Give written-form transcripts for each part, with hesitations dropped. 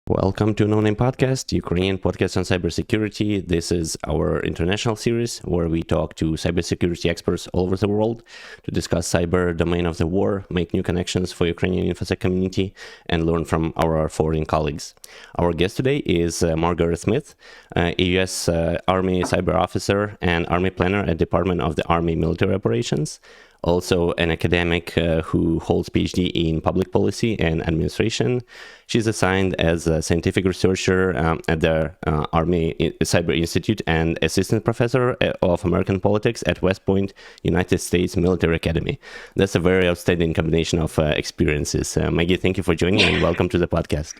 Welcome to No Name Podcast, Ukrainian podcast on cybersecurity. This is our international series where we talk to cybersecurity experts all over the world to discuss cyber domain of the war, make new connections for Ukrainian InfoSec community, and learn from our foreign colleagues. Our guest today is Margaret Smith, a U.S. Army cyber officer and Army planner at Department of the Army Military Operations. Also an academic who holds Ph.D. in public policy and administration. She's assigned as a scientific researcher at the Army Cyber Institute and assistant professor of American politics at West Point, United States Military Academy. That's a very outstanding combination of experiences. Maggie, thank you for joining and welcome to the podcast.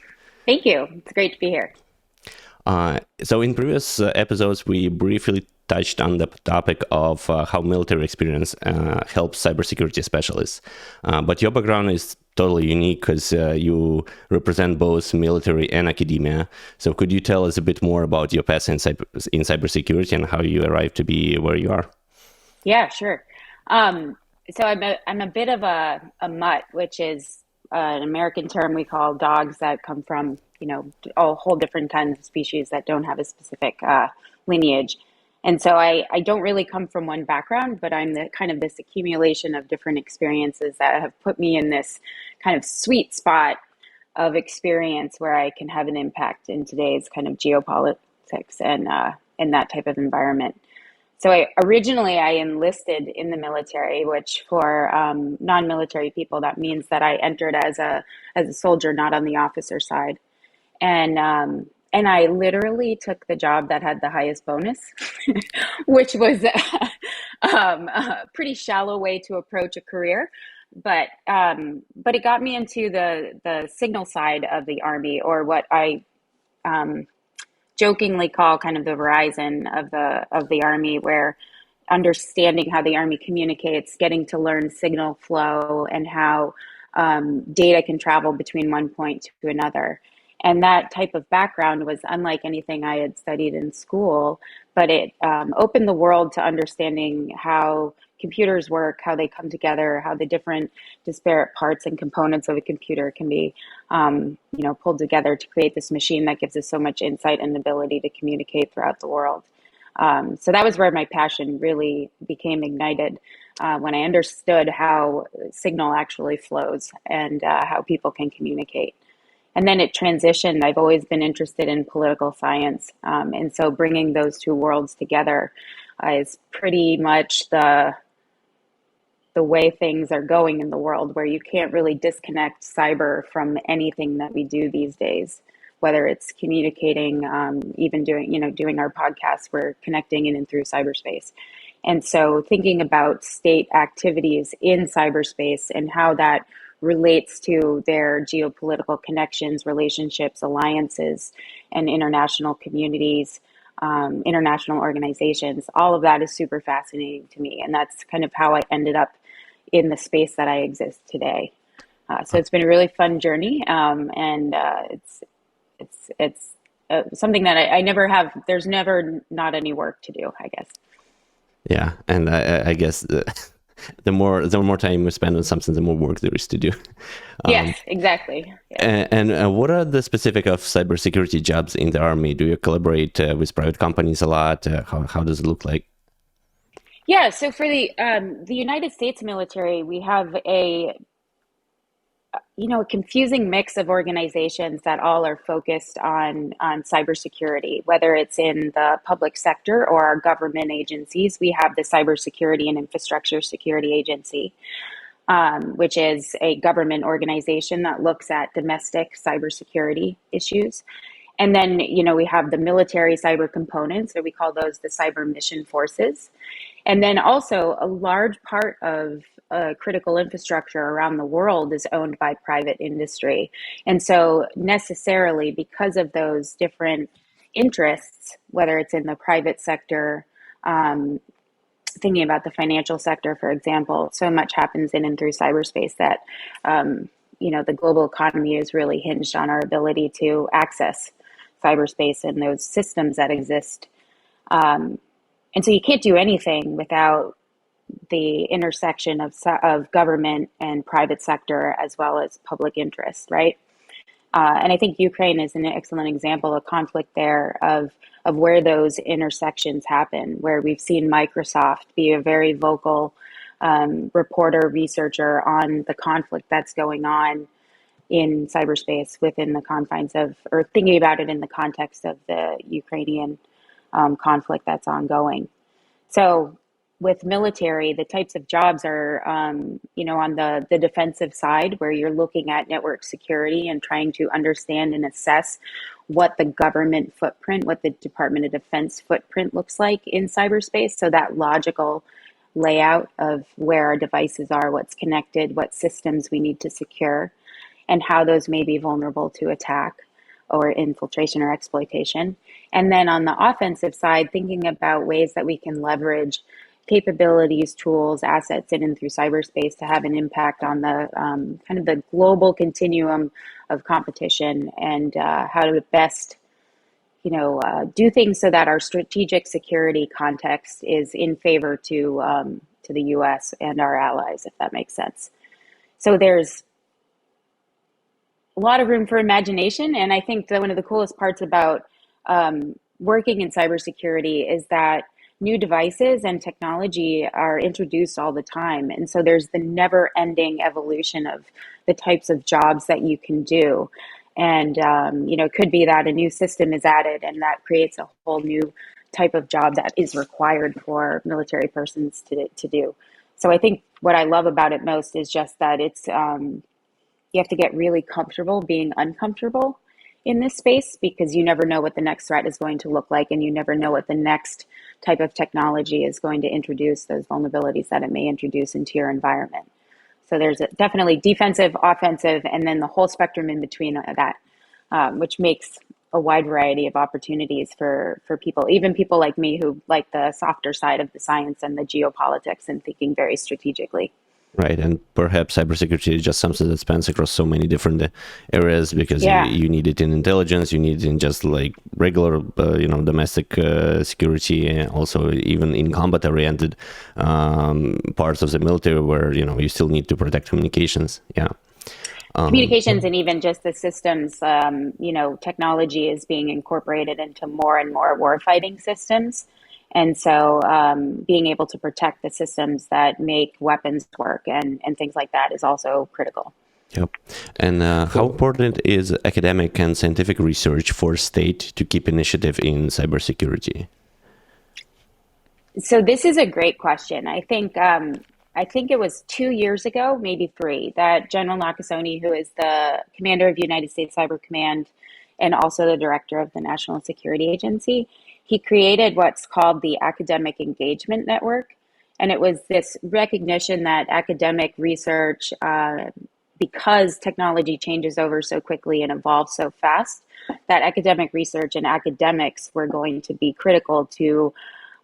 Thank you. It's great to be here. So in previous episodes, we briefly touched on the topic of how military experience helps cybersecurity specialists. But your background is totally unique because you represent both military and academia. So could you tell us a bit more about your past in cybersecurity and how you arrived to be where you are? Yeah, sure. So I'm a bit of a mutt, which is an American term we call dogs that come from, a whole different kinds of species that don't have a specific lineage. And so I don't really come from one background, but I'm this accumulation of different experiences that have put me in this kind of sweet spot of experience where I can have an impact in today's kind of geopolitics and in that type of environment. So I enlisted in the military, which for non-military people, that means that I entered as a soldier, not on the officer side. And I literally took the job that had the highest bonus, which was a pretty shallow way to approach a career. But it got me into the signal side of the Army, or what I jokingly call kind of the Verizon of the Army, where understanding how the Army communicates, getting to learn signal flow and how data can travel between one point to another. And that type of background was unlike anything I had studied in school, but it opened the world to understanding how computers work, how they come together, how the different disparate parts and components of a computer can be, pulled together to create this machine that gives us so much insight and ability to communicate throughout the world. So that was where my passion really became ignited when I understood how signal actually flows and how people can communicate. And then it transitioned. I've always been interested in political science. And so bringing those two worlds together is pretty much the way things are going in the world, where you can't really disconnect cyber from anything that we do these days, whether it's communicating, even doing our podcast, we're connecting in and through cyberspace. And so thinking about state activities in cyberspace and how that relates to their geopolitical connections, relationships, alliances, and international communities, international organizations. All of that is super fascinating to me. And that's kind of how I ended up in the space that I exist today. So it's been a really fun journey. And it's something that I never have. There's never not any work to do, I guess. Yeah. And I guess the more time you spend on something, the more work there is to do. Yes, exactly. Yeah. And what are the specific of cybersecurity jobs in the Army? Do you collaborate with private companies a lot? How does it look like? Yeah, so for the United States military, we have a confusing mix of organizations that all are focused on cybersecurity, whether it's in the public sector or our government agencies. We have the Cybersecurity and Infrastructure Security Agency, which is a government organization that looks at domestic cybersecurity issues. And then, we have the military cyber components, or we call those the cyber mission forces. And then also a large part of critical infrastructure around the world is owned by private industry. And so necessarily, because of those different interests, whether it's in the private sector, thinking about the financial sector, for example, so much happens in and through cyberspace that, the global economy is really hinged on our ability to access cyberspace and those systems that exist. And so you can't do anything without the intersection of government and private sector as well as public interest, right? And I think Ukraine is an excellent example of conflict there of where those intersections happen, where we've seen Microsoft be a very vocal reporter, researcher on the conflict that's going on in cyberspace within the confines of, or thinking about it in the context of the Ukrainian conflict that's ongoing. So with military, the types of jobs are, on the defensive side, where you're looking at network security and trying to understand and assess what the government footprint, what the Department of Defense footprint looks like in cyberspace. So that logical layout of where our devices are, what's connected, what systems we need to secure, and how those may be vulnerable to attack or infiltration or exploitation. And then on the offensive side, thinking about ways that we can leverage capabilities, tools, assets in and through cyberspace to have an impact on the kind of the global continuum of competition, and how to best do things so that our strategic security context is in favor to the U.S. and our allies, if that makes sense. So there's a lot of room for imagination. And I think that one of the coolest parts about working in cybersecurity is that new devices and technology are introduced all the time. And so there's the never ending evolution of the types of jobs that you can do. And, it could be that a new system is added and that creates a whole new type of job that is required for military persons to do. So I think what I love about it most is just that it's, you have to get really comfortable being uncomfortable in this space, because you never know what the next threat is going to look like, and you never know what the next type of technology is going to introduce, those vulnerabilities that it may introduce into your environment. So there's definitely defensive, offensive, and then the whole spectrum in between that, which makes a wide variety of opportunities for people, even people like me who like the softer side of the science and the geopolitics and thinking very strategically. Right, and perhaps cybersecurity is just something that spans across so many different areas, because Yeah. you need it in intelligence, you need it in just like regular, domestic security, and also even in combat-oriented parts of the military where you still need to protect communications. Yeah. Communications and even just the systems, technology is being incorporated into more and more warfighting systems. And so being able to protect the systems that make weapons work and things like that is also critical. Yep. And how important is academic and scientific research for state to keep initiative in cybersecurity? So this is a great question. I think it was 2 years ago, maybe three, that General Nakasone, who is the commander of United States Cyber Command and also the director of the National Security Agency, he created what's called the Academic Engagement Network. And it was this recognition that academic research, because technology changes over so quickly and evolves so fast, that academic research and academics were going to be critical to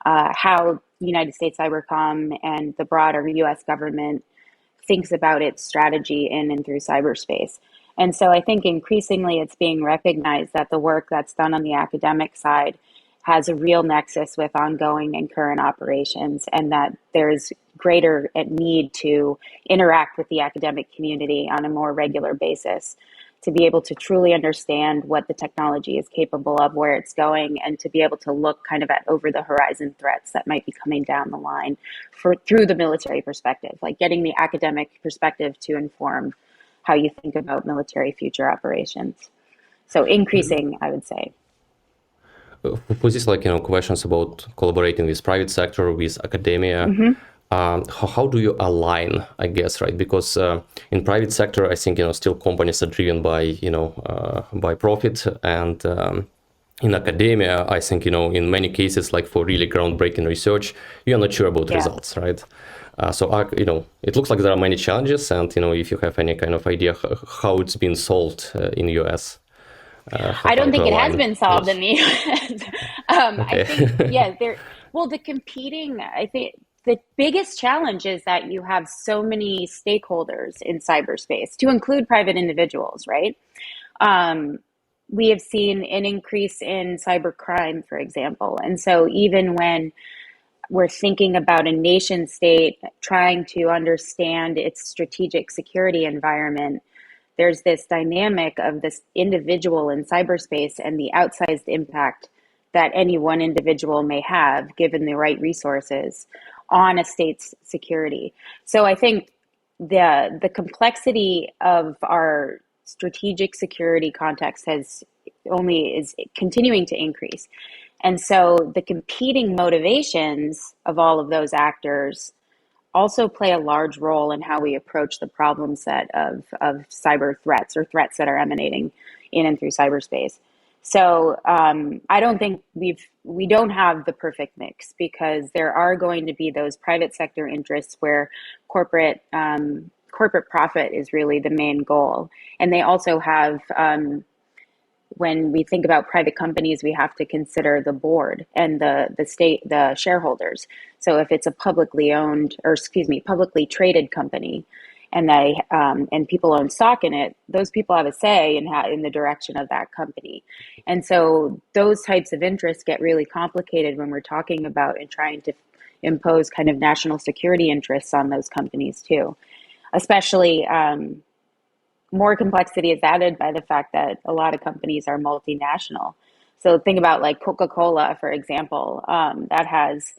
how United States Cybercom and the broader U.S. government thinks about its strategy in and through cyberspace. And so I think increasingly it's being recognized that the work that's done on the academic side has a real nexus with ongoing and current operations, and that there's greater need to interact with the academic community on a more regular basis to be able to truly understand what the technology is capable of, where it's going, and to be able to look kind of at over the horizon threats that might be coming down the line through the military perspective, like getting the academic perspective to inform how you think about military future operations. So increasing, I would say. For this, questions about collaborating with private sector, with academia, how do you align, I guess, right? Because in private sector, I think, still companies are driven by profit, and in academia, I think, in many cases, like for really groundbreaking research, you're not sure about results, right? It looks like there are many challenges, and, if you have any kind of idea how it's been solved in U.S. I don't think it has been solved in the U.S. Okay. I think, I think the biggest challenge is that you have so many stakeholders in cyberspace, to include private individuals, right? We have seen an increase in cybercrime, for example. And so even when we're thinking about a nation state trying to understand its strategic security environment, there's this dynamic of this individual in cyberspace and the outsized impact that any one individual may have, given the right resources, on a state's security. So I think the complexity of our strategic security context is continuing to increase. And so the competing motivations of all of those actors also play a large role in how we approach the problem set of cyber threats or threats that are emanating in and through cyberspace. So I don't think we don't have the perfect mix, because there are going to be those private sector interests where corporate profit is really the main goal, and they also have. When we think about private companies, we have to consider the board and the shareholders. So if it's a publicly traded company, and people own stock in it, those people have a say in the direction of that company. And so those types of interests get really complicated when we're talking about and trying to impose kind of national security interests on those companies too, especially. More complexity is added by the fact that a lot of companies are multinational. So think about like Coca-Cola, for example, that has,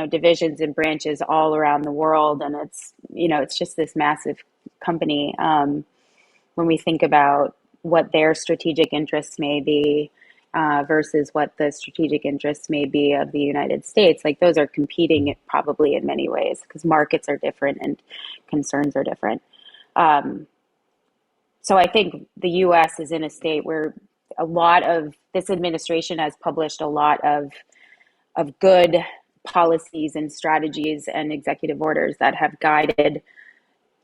divisions and branches all around the world, and it's just this massive company. When we think about what their strategic interests may be versus what the strategic interests may be of the United States, like those are competing probably in many ways, because markets are different and concerns are different. So I think the U.S. is in a state where a lot of this administration has published a lot of good policies and strategies and executive orders that have guided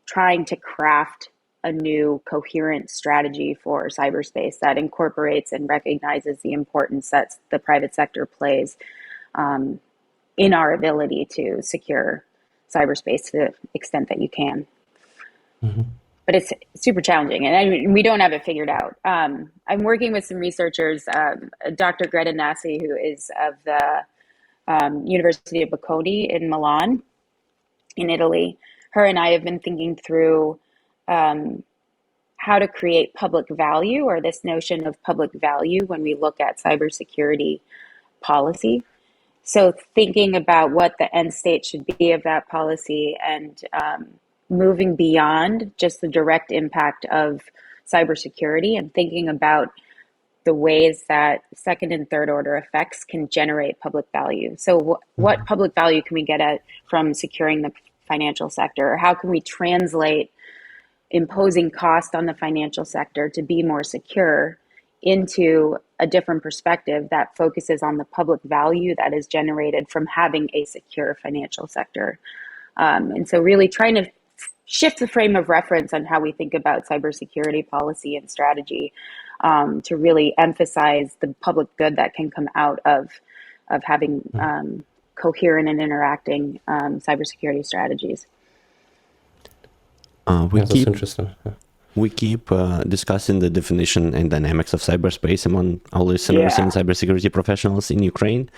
trying to craft a new coherent strategy for cyberspace that incorporates and recognizes the importance that the private sector plays in our ability to secure cyberspace to the extent that you can. Mm-hmm. But it's super challenging, and we don't have it figured out. I'm working with some researchers, Dr. Greta Nassi, who is of the University of Bocconi in Milan, in Italy. Her and I have been thinking through how to create public value, or this notion of public value, when we look at cybersecurity policy. So thinking about what the end state should be of that policy, and moving beyond just the direct impact of cybersecurity, and thinking about the ways that second and third order effects can generate public value. So what public value can we get at from securing the financial sector? Or how can we translate imposing cost on the financial sector to be more secure into a different perspective that focuses on the public value that is generated from having a secure financial sector? And so really trying to shift the frame of reference on how we think about cybersecurity policy and strategy, to really emphasize the public good that can come out of having coherent and interacting cybersecurity strategies. That's interesting. Yeah. We keep discussing the definition and dynamics of cyberspace among our listeners and cybersecurity professionals in Ukraine.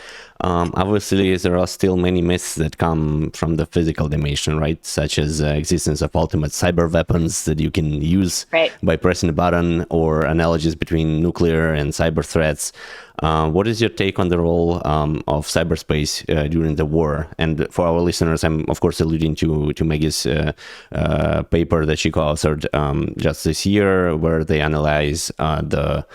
Obviously, there are still many myths that come from the physical dimension, right? Such as existence of ultimate cyber weapons that you can use by pressing a button, or analogies between nuclear and cyber threats. What is your take on the role of cyberspace during the war? And for our listeners, I'm of course alluding to Maggie's paper that she co-authored just this year, where they analyze the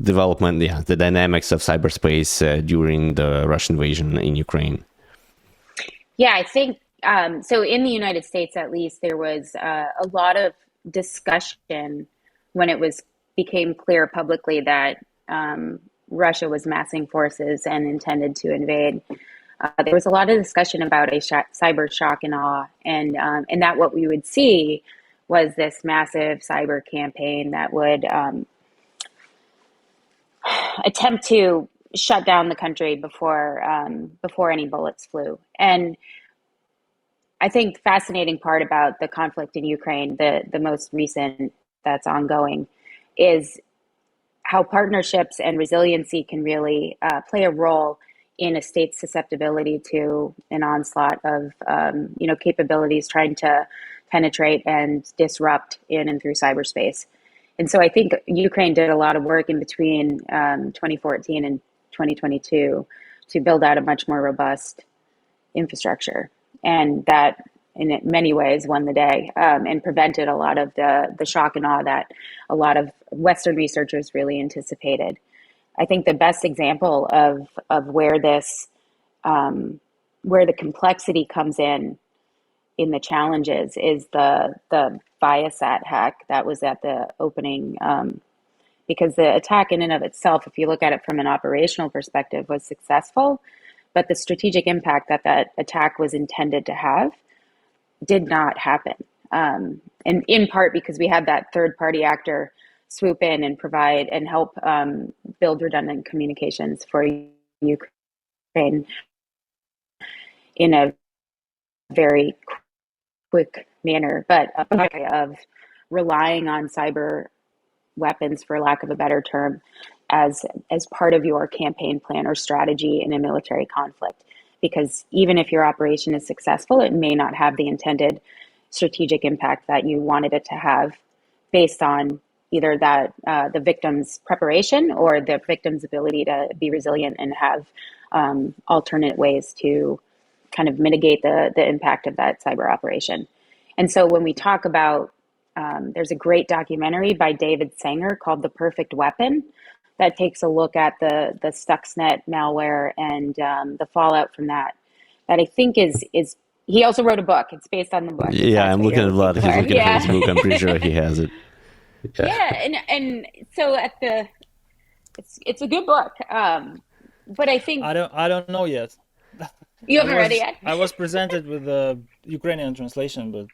development, the dynamics of cyberspace during the Russian invasion in Ukraine. Yeah, I think so. In the United States, at least, there was a lot of discussion when it became clear publicly that Russia was massing forces and intended to invade. There was a lot of discussion about a cyber shock and awe, and that what we would see was this massive cyber campaign that would attempt to shut down the country before any bullets flew. And I think the fascinating part about the conflict in Ukraine, the most recent that's ongoing, is how partnerships and resiliency can really play a role in a state's susceptibility to an onslaught of capabilities trying to penetrate and disrupt in and through cyberspace. And so I think Ukraine did a lot of work in between 2014 and 2022 to build out a much more robust infrastructure, and that in many ways won the day, and prevented a lot of the shock and awe that a lot of Western researchers really anticipated. I think the best example of where this where the complexity comes in the challenges is the Viasat hack that was at the opening, because the attack in and of itself, if you look at it from an operational perspective, was successful, but the strategic impact that that attack was intended to have did not happen. And in part because we had that third party actor swoop in and provide and help build redundant communications for Ukraine in a very quick manner, but of relying on cyber weapons, for lack of a better term, as part of your campaign plan or strategy in a military conflict. Because even if your operation is successful, it may not have the intended strategic impact that you wanted it to have, based on either that the victim's preparation or the victim's ability to be resilient and have alternate ways to kind of mitigate the impact of that cyber operation. And so when we talk about, there's a great documentary by David Sanger called The Perfect Weapon that takes a look at the Stuxnet malware and the fallout from that. That I think is he also wrote a book. It's based on the book. Yeah, I'm looking at Vlad. He's looking at his book. I'm pretty sure he has it. Yeah, and so it's a good book. But I think I don't know yet. You haven't read it yet? I was presented with the Ukrainian translation, but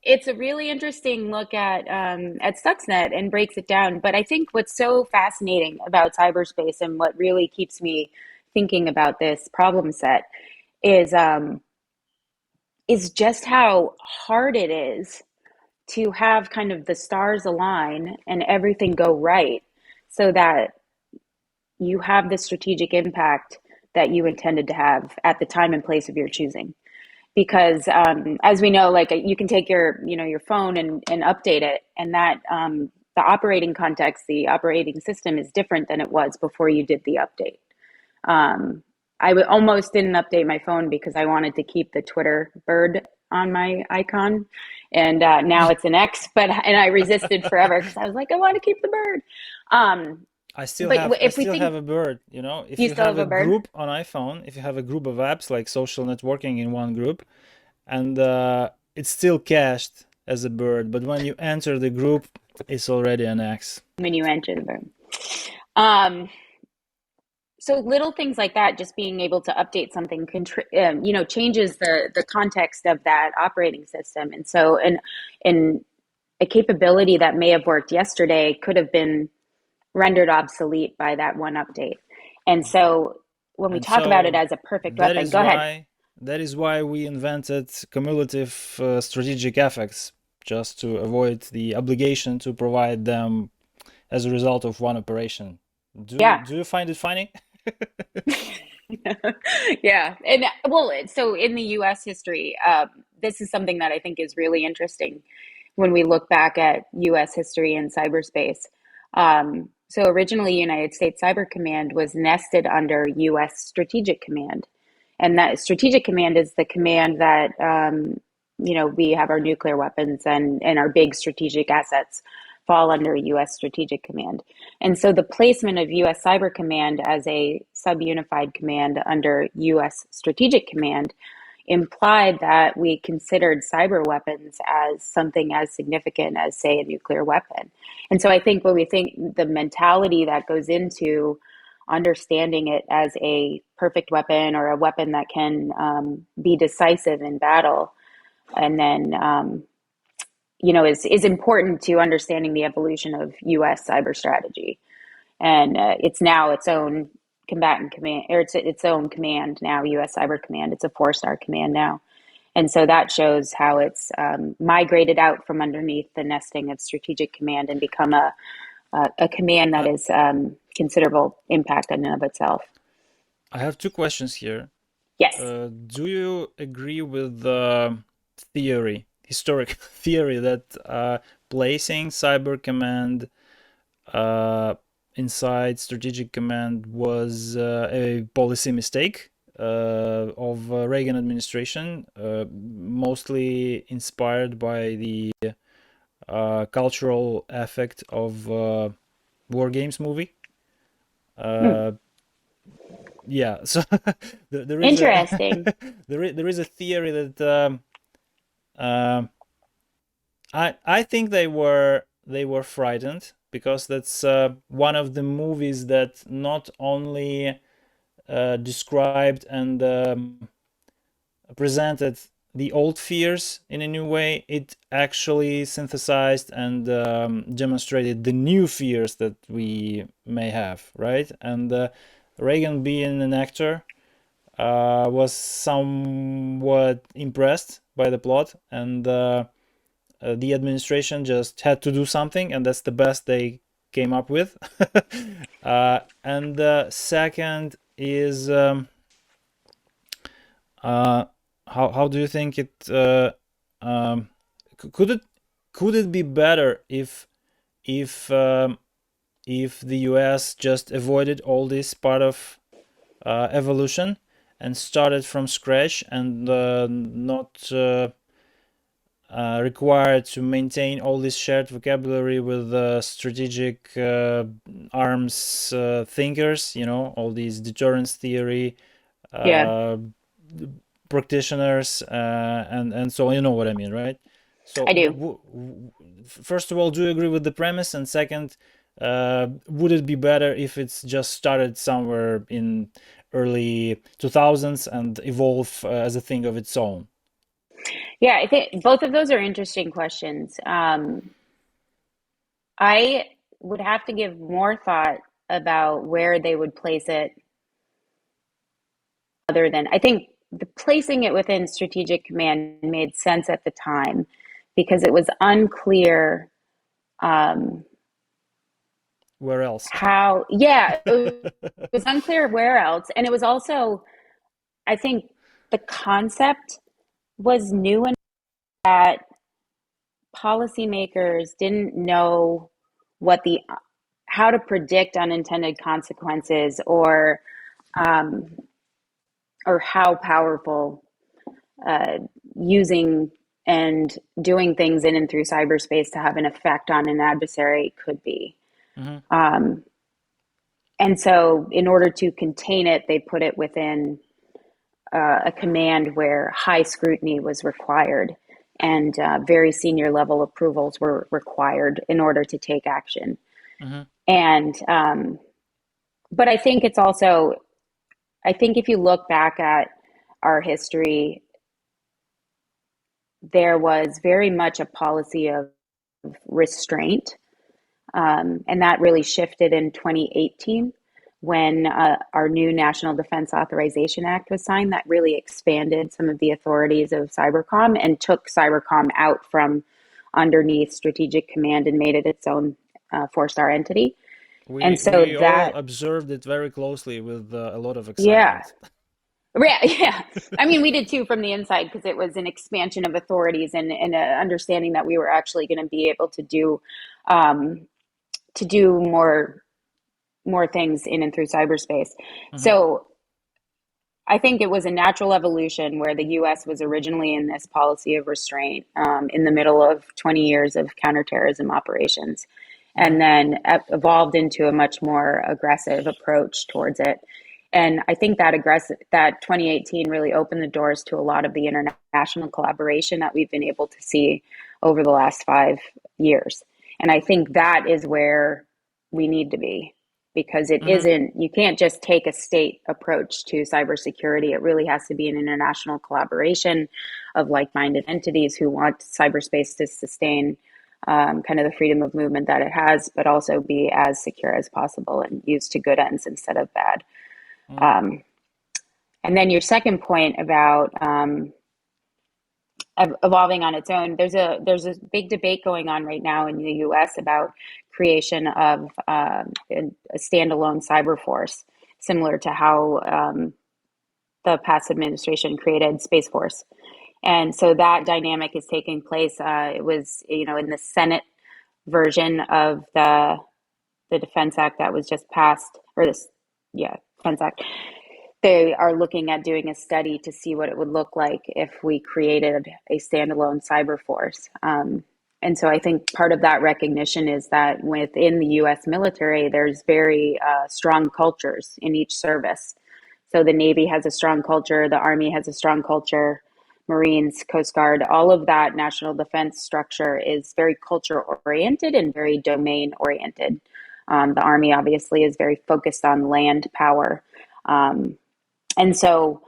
it's a really interesting look at Stuxnet and breaks it down. But I think what's so fascinating about cyberspace and what really keeps me thinking about this problem set is just how hard it is to have kind of the stars align and everything go right so that you have the strategic impact that you intended to have at the time and place of your choosing. Because as we know, like you can take your phone and update it, and that the operating context, the operating system is different than it was before you did the update. I almost didn't update my phone because I wanted to keep the Twitter bird on my icon, and now it's an X. And I resisted forever because I was like, I want to keep the bird. I still have a bird, if you have a group on iPhone, if you have a group of apps like social networking in one group, and it's still cached as a bird, but when you enter the group, it's already an X. When you enter the bird. So little things like that, just being able to update something, changes the context of that operating system. And so in a capability that may have worked yesterday could have been rendered obsolete by that one update. And so when we talk about it as a perfect weapon, go ahead. That is why we invented cumulative strategic effects, just to avoid the obligation to provide them as a result of one operation. Do you find it funny? Yeah. And so in the U.S. history, this is something that I think is really interesting when we look back at U.S. history in cyberspace. So originally, United States Cyber Command was nested under U.S. Strategic Command. And that Strategic Command is the command that, we have our nuclear weapons and our big strategic assets fall under U.S. Strategic Command. And so the placement of U.S. Cyber Command as a subunified command under U.S. Strategic Command implied that we considered cyber weapons as something as significant as, say, a nuclear weapon. And so I think when we think the mentality that goes into understanding it as a perfect weapon or a weapon that can be decisive in battle, and then, is important to understanding the evolution of U.S. cyber strategy. And it's now its own combatant command, or it's its own command now, U.S. Cyber Command. It's a 4-star command now. And so that shows how it's migrated out from underneath the nesting of Strategic Command and become a command that is considerable impact in and of itself. I have two questions here. Yes. Do you agree with the historic theory that placing Cyber Command inside Strategic Command was a policy mistake of Reagan administration, mostly inspired by the cultural effect of War Games movie? Yeah, so there is interesting. There is a theory that I think they were frightened, because that's one of the movies that not only described and presented the old fears in a new way, it actually synthesized and demonstrated the new fears that we may have, right? And Reagan, being an actor, was somewhat impressed by the plot, and the administration just had to do something, and that's the best they came up with. And the second is, how do you think it could it be better if the US just avoided all this part of evolution and started from scratch, and not required to maintain all this shared vocabulary with strategic arms thinkers, all these deterrence theory practitioners, and so you know what I mean, right? So I do. First of all, do you agree with the premise? And second, would it be better if it's just started somewhere in early 2000s and evolve as a thing of its own? Yeah, I think both of those are interesting questions. I would have to give more thought about where they would place it, other than, I think placing it within Strategic Command made sense at the time, because it was unclear where else. It was unclear where else. And it was also, I think the concept was new enough that policymakers didn't know how to predict unintended consequences, or how powerful using and doing things in and through cyberspace to have an effect on an adversary could be. Mm-hmm. And so in order to contain it, they put it within a command where high scrutiny was required, and very senior level approvals were required in order to take action. Mm-hmm. And but I think it's also, I think if you look back at our history, there was very much a policy of restraint, and that really shifted in 2018 when our new National Defense Authorization Act was signed. That really expanded some of the authorities of Cybercom and took Cybercom out from underneath Strategic Command and made it its own 4-star entity. We that all observed it very closely with a lot of excitement. Yeah. I mean, we did too from the inside, because it was an expansion of authorities and understanding that we were actually going to be able to do more things in and through cyberspace. Mm-hmm. So I think it was a natural evolution where the U.S. was originally in this policy of restraint in the middle of 20 years of counterterrorism operations, and then evolved into a much more aggressive approach towards it. And I think that 2018 really opened the doors to a lot of the international collaboration that we've been able to see over the last 5 years. And I think that is where we need to be, because it isn't, you can't just take a state approach to cybersecurity. It really has to be an international collaboration of like-minded entities who want cyberspace to sustain kind of the freedom of movement that it has, but also be as secure as possible and used to good ends instead of bad. And then your second point about evolving on its own. There's a big debate going on right now in the U.S. about creation of a standalone cyber force, similar to how the past administration created Space Force. And so that dynamic is taking place. It was, in the Senate version of the Defense Act that was just passed, Defense Act. They are looking at doing a study to see what it would look like if we created a standalone cyber force. And so I think part of that recognition is that within the U.S. military, there's very strong cultures in each service. So the Navy has a strong culture, the Army has a strong culture, Marines, Coast Guard, all of that national defense structure is very culture oriented and very domain oriented. The Army obviously is very focused on land power. And so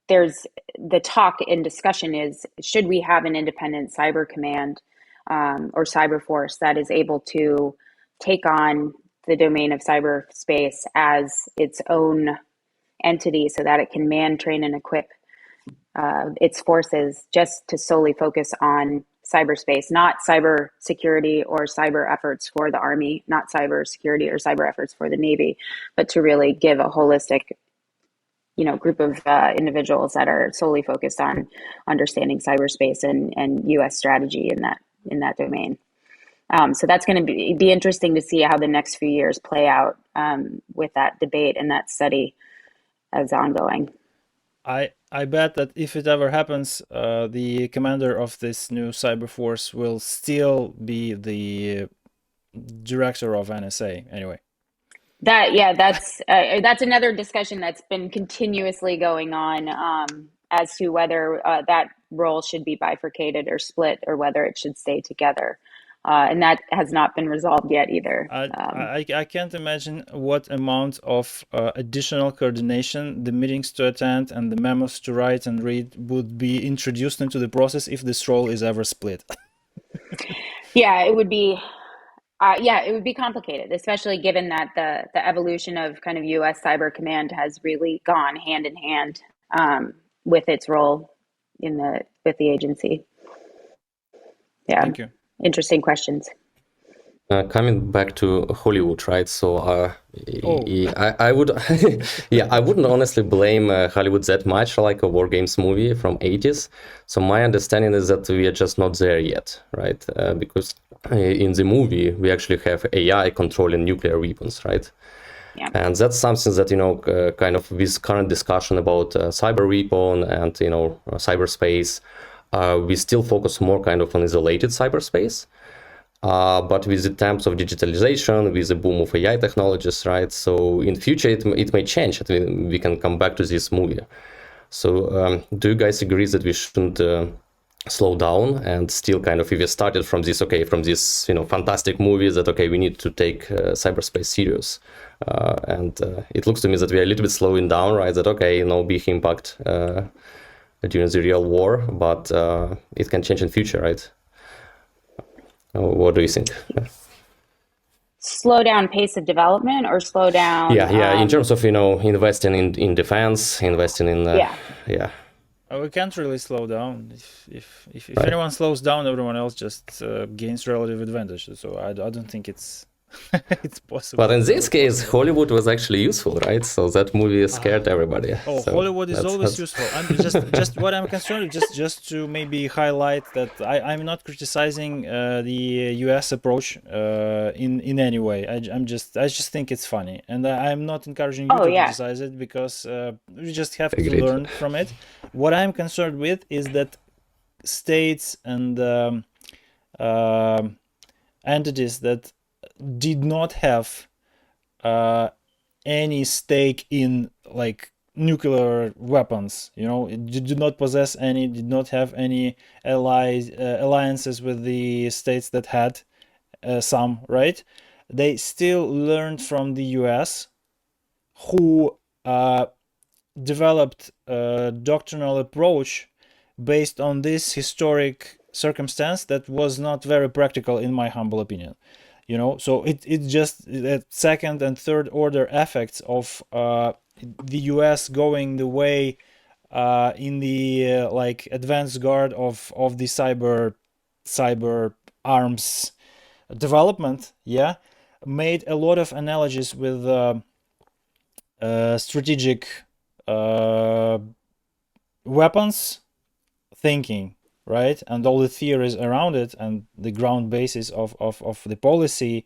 there's the talk and discussion is, should we have an independent cyber command or cyber force that is able to take on the domain of cyberspace as its own entity so that it can man, train, and equip its forces just to solely focus on cyberspace, not cyber security or cyber efforts for the Army, not cyber security or cyber efforts for the Navy, but to really give a holistic group of individuals that are solely focused on understanding cyberspace and U.S. strategy in that domain. So that's going to be interesting to see how the next few years play out with that debate and that study as ongoing. I bet that if it ever happens, the commander of this new cyber force will still be the director of NSA anyway. That's another discussion that's been continuously going on as to whether that role should be bifurcated or split, or whether it should stay together. And that has not been resolved yet either. I can't imagine what amount of additional coordination, the meetings to attend and the memos to write and read would be introduced into the process if this role is ever split. Yeah, it would be. It would be complicated, especially given that the evolution of kind of U.S. Cyber Command has really gone hand in hand with its role with the agency. Yeah. Thank you. Interesting questions. Coming back to Hollywood, right? So I would, I wouldn't honestly blame Hollywood that much, like a War Games movie from 80s. So my understanding is that we are just not there yet, right? Because in the movie, we actually have AI controlling nuclear weapons, right? Yeah. And that's something that, kind of with current discussion about cyber weapon and, cyberspace, we still focus more kind of on isolated cyberspace. But with the times of digitalization, with the boom of AI technologies, right? So in future, it may change. We can come back to this movie. So do you guys agree that we shouldn't slow down and still kind of, if we started from this, fantastic movies that, we need to take cyberspace serious. And it looks to me that we are a little bit slowing down, right? That, no big impact during the real war, but it can change in future, right? What do you think? Slow down pace of development or slow down? In terms of, investing in defense, investing in... We can't really slow down. If Right. anyone slows down, everyone else just gains relative advantage. So I don't think it's it's possible. But in this case, Hollywood was actually useful, right? So that movie scared everybody. So Hollywood is always useful. I'm just what I'm concerned with, just to maybe highlight that I'm not criticizing the U.S. approach in any way. I just think it's funny, and I'm not encouraging you to criticize it, because we just have to learn from it. What I'm concerned with is that states and entities that did not have any stake in like nuclear weapons, did not possess any, did not have any alliances with the states that had some, right? They still learned from the US, who developed a doctrinal approach based on this historic circumstance that was not very practical, in my humble opinion. So it's just the second and third order effects of the US going the way in the like advanced guard of the cyber arms development, yeah, made a lot of analogies with strategic weapons thinking, right? And all the theories around it and the ground basis of the policy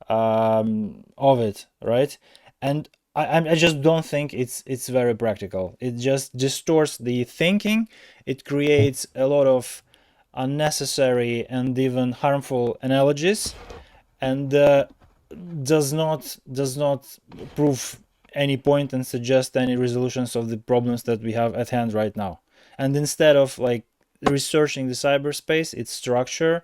of it, right? And I just don't think it's very practical. It just distorts the thinking. It creates a lot of unnecessary and even harmful analogies, and does not prove any point and suggest any resolutions of the problems that we have at hand right now. And instead of like researching the cyberspace, its structure,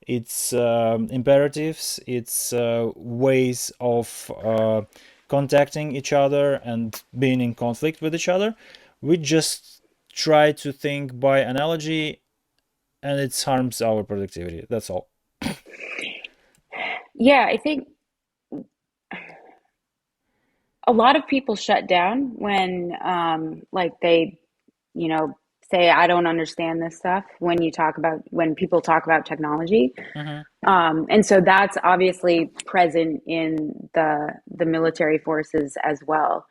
its imperatives, its ways of contacting each other and being in conflict with each other, we just try to think by analogy, and it harms our productivity. That's all. Yeah, I think a lot of people shut down when like they, say, I don't understand this stuff when people talk about technology. And so that's obviously present in the military forces as well.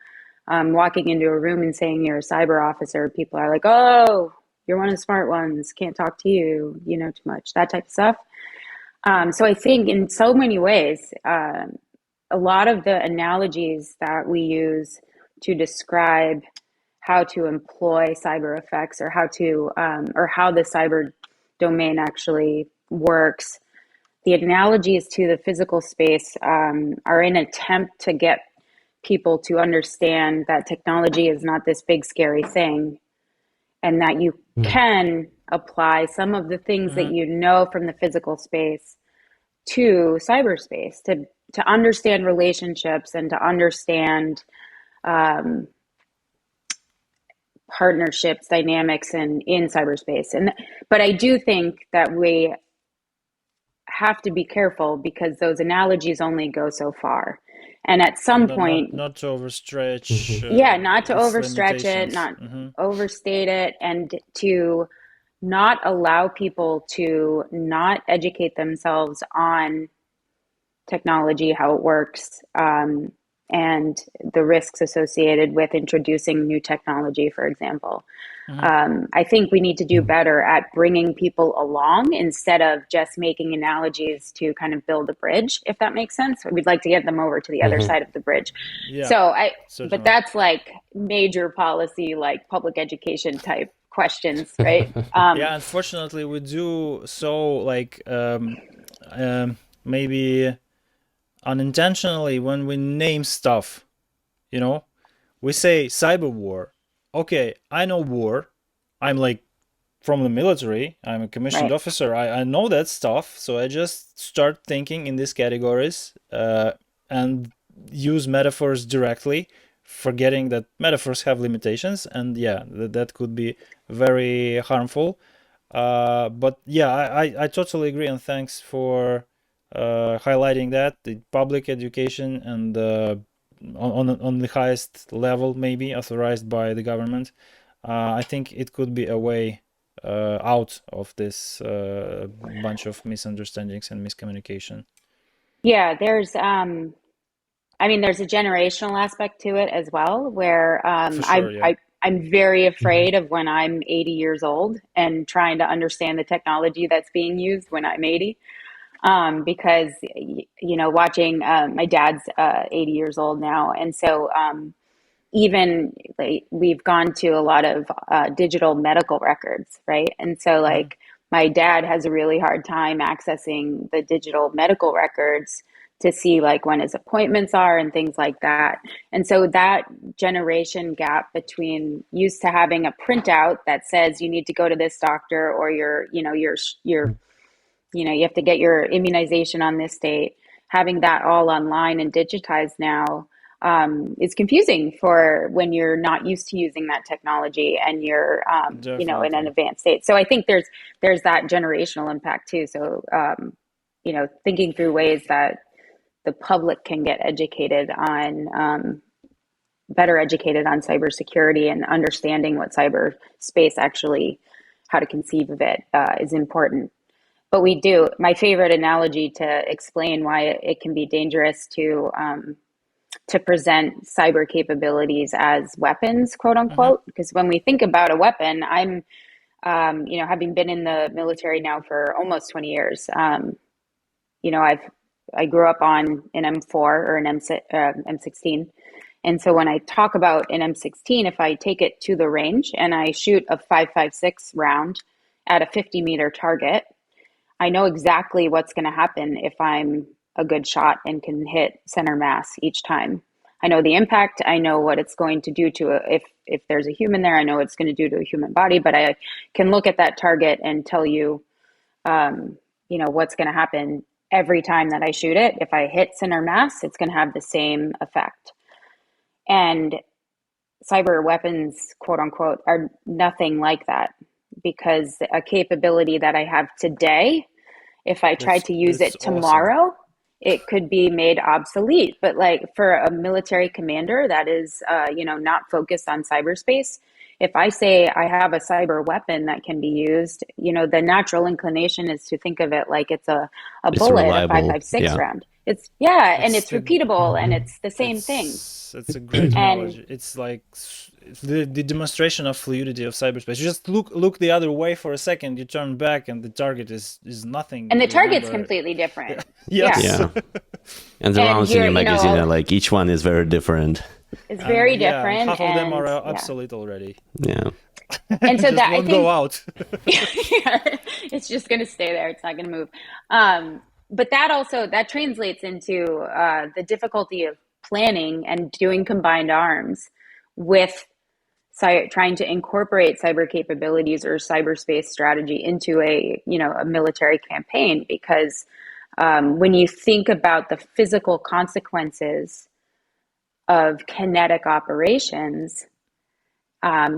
Walking into a room and saying you're a cyber officer, people are like, oh, you're one of the smart ones, can't talk to you, you know too much, that type of stuff. So I think in so many ways, a lot of the analogies that we use to describe how to employ cyber effects, or how the cyber domain actually works, the analogies to the physical space are an attempt to get people to understand that technology is not this big scary thing, and that you can apply some of the things that you know from the physical space to cyberspace, to understand relationships and to understand partnerships, dynamics in cyberspace. But I do think that we have to be careful, because those analogies only go so far. And at some point, not to overstretch. Not to overstretch it, not overstate it, and to not allow people to not educate themselves on technology, how it works, and the risks associated with introducing new technology, for example. I think we need to do better at bringing people along instead of just making analogies to kind of build a bridge, if that makes sense. We'd like to get them over to the other side of the bridge. Yeah, but that's like major policy, like public education type questions, right? Yeah, unfortunately, we do so like maybe unintentionally when we name stuff, we say cyber war. Okay, I know war. I'm like from the military. I'm a commissioned officer. I know that stuff. So I just start thinking in these categories and use metaphors directly, forgetting that metaphors have limitations. And yeah, that could be very harmful. But yeah, I totally agree. And thanks for highlighting that the public education and on the highest level, maybe authorized by the government. I think it could be a way out of this bunch of misunderstandings and miscommunication. Yeah, there's there's a generational aspect to it as well, where I'm very afraid of when I'm 80 years old and trying to understand the technology that's being used when I'm 80. Because, watching, my dad's 80 years old now. And so even like, we've gone to a lot of digital medical records, right? And so like my dad has a really hard time accessing the digital medical records to see like when his appointments are and things like that. And so that generation gap between used to having a printout that says you need to go to this doctor, or you have to get your immunization on this date, having that all online and digitized now is confusing for when you're not used to using that technology and you're in an advanced state. So I think there's that generational impact too. So thinking through ways that the public can get educated on better educated on cybersecurity and understanding what cyberspace actually, how to conceive of it, is important. But we do. My favorite analogy to explain why it can be dangerous to present cyber capabilities as weapons, quote unquote, because when we think about a weapon, I'm, having been in the military now for almost 20 years, I grew up on an M4 or an M16. And so when I talk about an M16, if I take it to the range and I shoot a 5.56 round at a 50-meter target, I know exactly what's going to happen if I'm a good shot and can hit center mass each time. I know the impact. I know what it's going to do to if there's a human there. I know what it's going to do to a human body, but I can look at that target and tell you, what's going to happen every time that I shoot it. If I hit center mass, it's going to have the same effect. And cyber weapons, quote unquote, are nothing like that, because a capability that I have today, if I tried to use it tomorrow, awesome, it could be made obsolete. But like for a military commander that is, not focused on cyberspace, if I say I have a cyber weapon that can be used, the natural inclination is to think of it like it's a bullet, reliable, a 5.56 round. It's repeatable, and it's the same thing. It's a great analogy. It's like the demonstration of fluidity of cyberspace. You just look the other way for a second, you turn back, and the target is nothing. And the target's completely different. Yes. Yeah. And the rounds in your magazine are like, each one is very different. It's very different. Half of them are obsolete already. Yeah. And so that won't go out. It's just going to stay there. It's not going to move. But that translates into the difficulty of planning and doing combined arms with trying to incorporate cyber capabilities or cyberspace strategy into a military campaign, because when you think about the physical consequences of kinetic operations,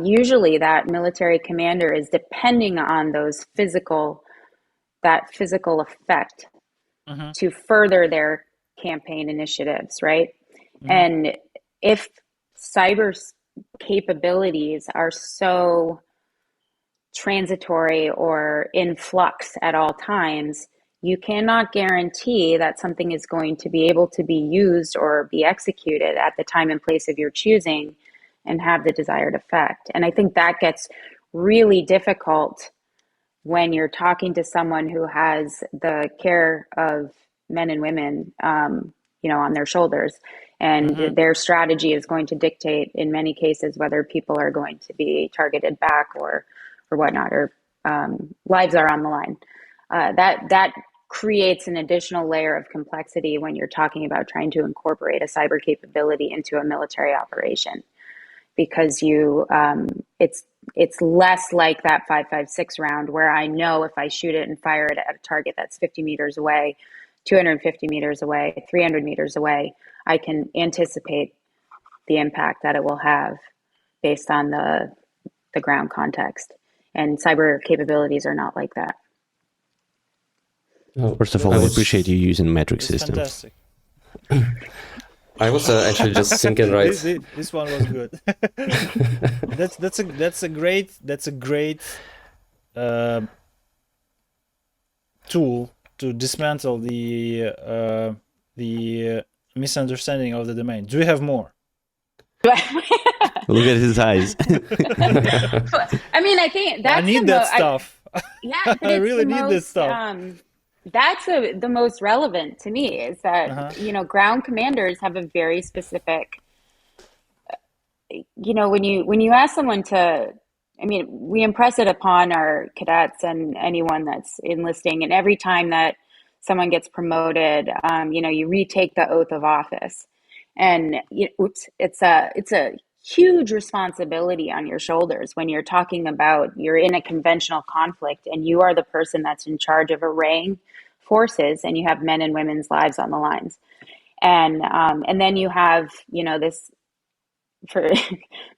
usually that military commander is depending on that physical effect to further their campaign initiatives, right? And if cyber capabilities are so transitory or in flux at all times, you cannot guarantee that something is going to be able to be used or be executed at the time and place of your choosing and have the desired effect. And I think that gets really difficult when you're talking to someone who has the care of men and women, on their shoulders. And their strategy is going to dictate, in many cases, whether people are going to be targeted back or whatnot, or lives are on the line. That creates an additional layer of complexity when you're talking about trying to incorporate a cyber capability into a military operation, because it's less like that 5.56 round, where I know if I shoot it and fire it at a target that's 50 meters away, 250 meters away, 300 meters away, I can anticipate the impact that it will have based on the ground context. And cyber capabilities are not like that. First of all, I appreciate you using metric systems. Fantastic. I was actually just thinking, right? This one was good. that's a great tool to dismantle the misunderstanding of the domain. Do you have more? Look at his eyes. I mean, I think that's I need that stuff. Yeah, I really need this stuff. That's the most relevant to me, is that ground commanders have a very specific. When you ask someone to, we impress it upon our cadets and anyone that's enlisting, and every time that someone gets promoted, you retake the oath of office, and it's a huge responsibility on your shoulders when you're talking about you're in a conventional conflict and you are the person that's in charge of arraying forces, and you have men and women's lives on the lines, and then you have this, for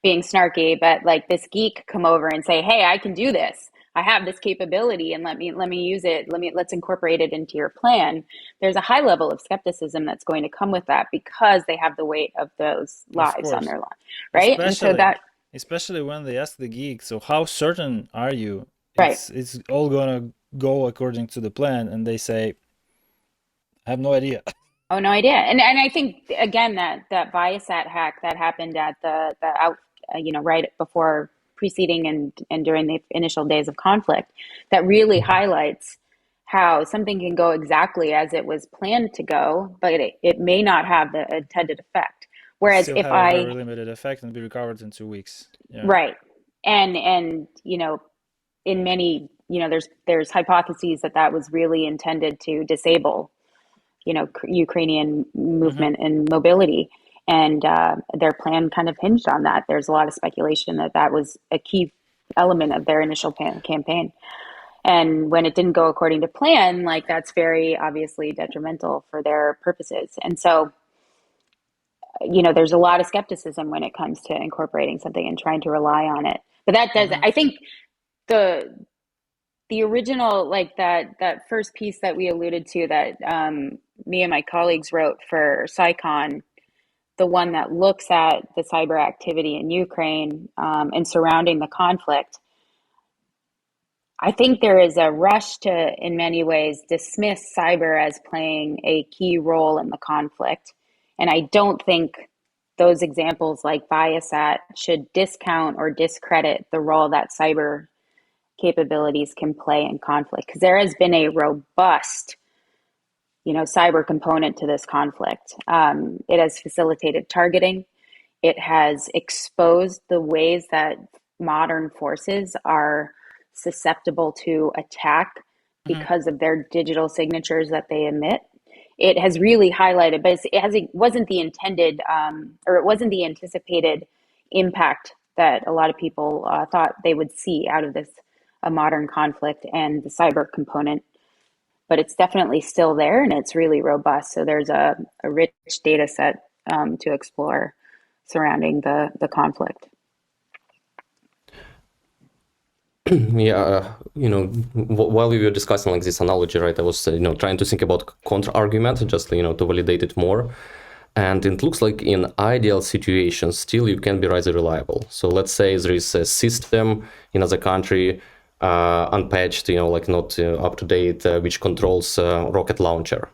being snarky, but like this geek come over and say, hey, I can do this. I have this capability and let me use it. Let's incorporate it into your plan. There's a high level of skepticism that's going to come with that because they have the weight of those lives on their line, right? And so that, especially when they ask the geek, so how certain are you? Right. It's all gonna go according to the plan, and they say, I have no idea. Oh, no idea. And I think again that Viasat hack that happened at the out, right before, preceding and during the initial days of conflict, that really highlights how something can go exactly as it was planned to go, but it may not have the intended effect. Whereas still if have a very limited effect and be recovered in 2 weeks. Yeah. Right. And in many, there's hypotheses that was really intended to disable Ukrainian movement and mobility. And their plan kind of hinged on that. There's a lot of speculation that was a key element of their initial campaign. And when it didn't go according to plan, like, that's very obviously detrimental for their purposes. And so, there's a lot of skepticism when it comes to incorporating something and trying to rely on it. But that doesn't, I think the original, like that first piece that we alluded to that me and my colleagues wrote for SciCon, the one that looks at the cyber activity in Ukraine and surrounding the conflict, I think there is a rush to, in many ways, dismiss cyber as playing a key role in the conflict. And I don't think those examples like Viasat should discount or discredit the role that cyber capabilities can play in conflict, because there has been a robust cyber component to this conflict. It has facilitated targeting. It has exposed the ways that modern forces are susceptible to attack because of their digital signatures that they emit. It has really highlighted, but it wasn't the intended or it wasn't the anticipated impact that a lot of people thought they would see out of this modern conflict and the cyber component. But it's definitely still there, and it's really robust. So there's a rich data set to explore surrounding the conflict. Yeah, while we were discussing like this analogy, right, I was trying to think about counter argument, just to validate it more. And it looks like in ideal situations, still you can be rather reliable. So let's say there is a system in another country, unpatched, like not up to date, which controls rocket launcher.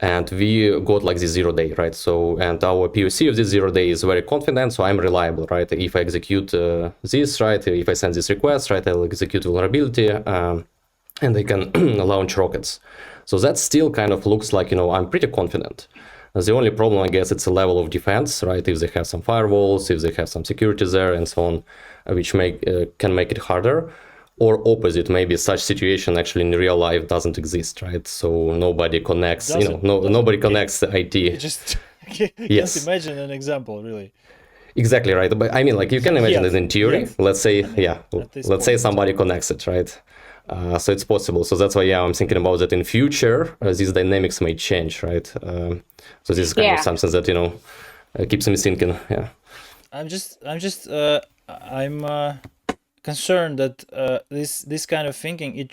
And we got like this 0 day, right? So, and our POC of this 0 day is very confident, so I'm reliable, right? If I execute this, right? If I send this request, right? I'll execute vulnerability, and I can launch rockets. So that still kind of looks like, I'm pretty confident. The only problem, I guess, it's a level of defense, right? If they have some firewalls, if they have some security there and so on, which can make it harder. Or opposite, maybe such situation actually in real life doesn't exist, right? So nobody connects, nobody connects the IT. Just can't imagine an example, really. Exactly, right. But I mean, like, you can imagine it in theory. Yes. Let's say, let's say somebody connects it, right? So it's possible. So that's why, I'm thinking about that in future, these dynamics may change, right? So this is kind of something that keeps me thinking. Yeah. I'm concerned that this kind of thinking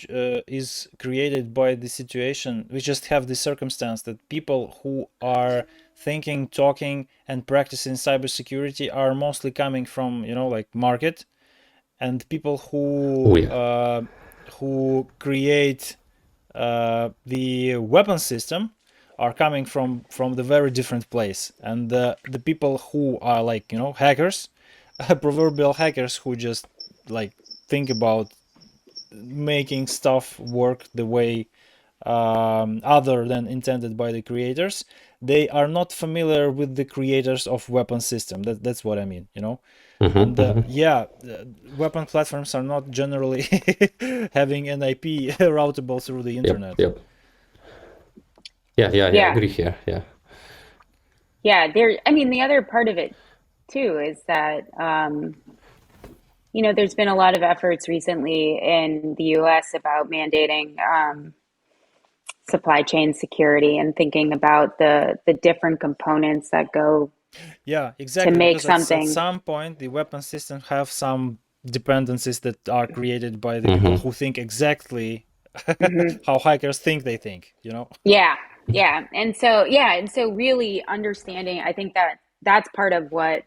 is created by the situation. We just have the circumstance that people who are thinking, talking, and practicing cybersecurity are mostly coming from like market, and people who create the weapon system are coming from the very different place. And the people who are like hackers, proverbial hackers who just like think about making stuff work the way other than intended by the creators, they are not familiar with the creators of weapon system. That's what I mean, And weapon platforms are not generally having an IP routable through the internet. Yep. Yeah, I agree here. Yeah, the other part of it too is that there's been a lot of efforts recently in the U.S. about mandating supply chain security and thinking about the different components that go exactly to make because something. At some point the weapon system have some dependencies that are created by the people who think exactly how hackers think they think, you know? And so really understanding, I think that's part of what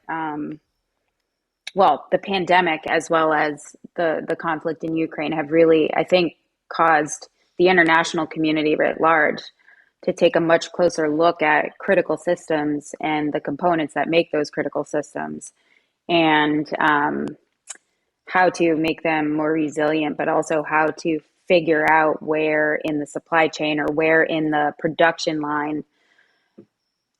the pandemic as well as the conflict in Ukraine have really, I think, caused the international community writ large to take a much closer look at critical systems and the components that make those critical systems, and how to make them more resilient, but also how to figure out where in the supply chain or where in the production line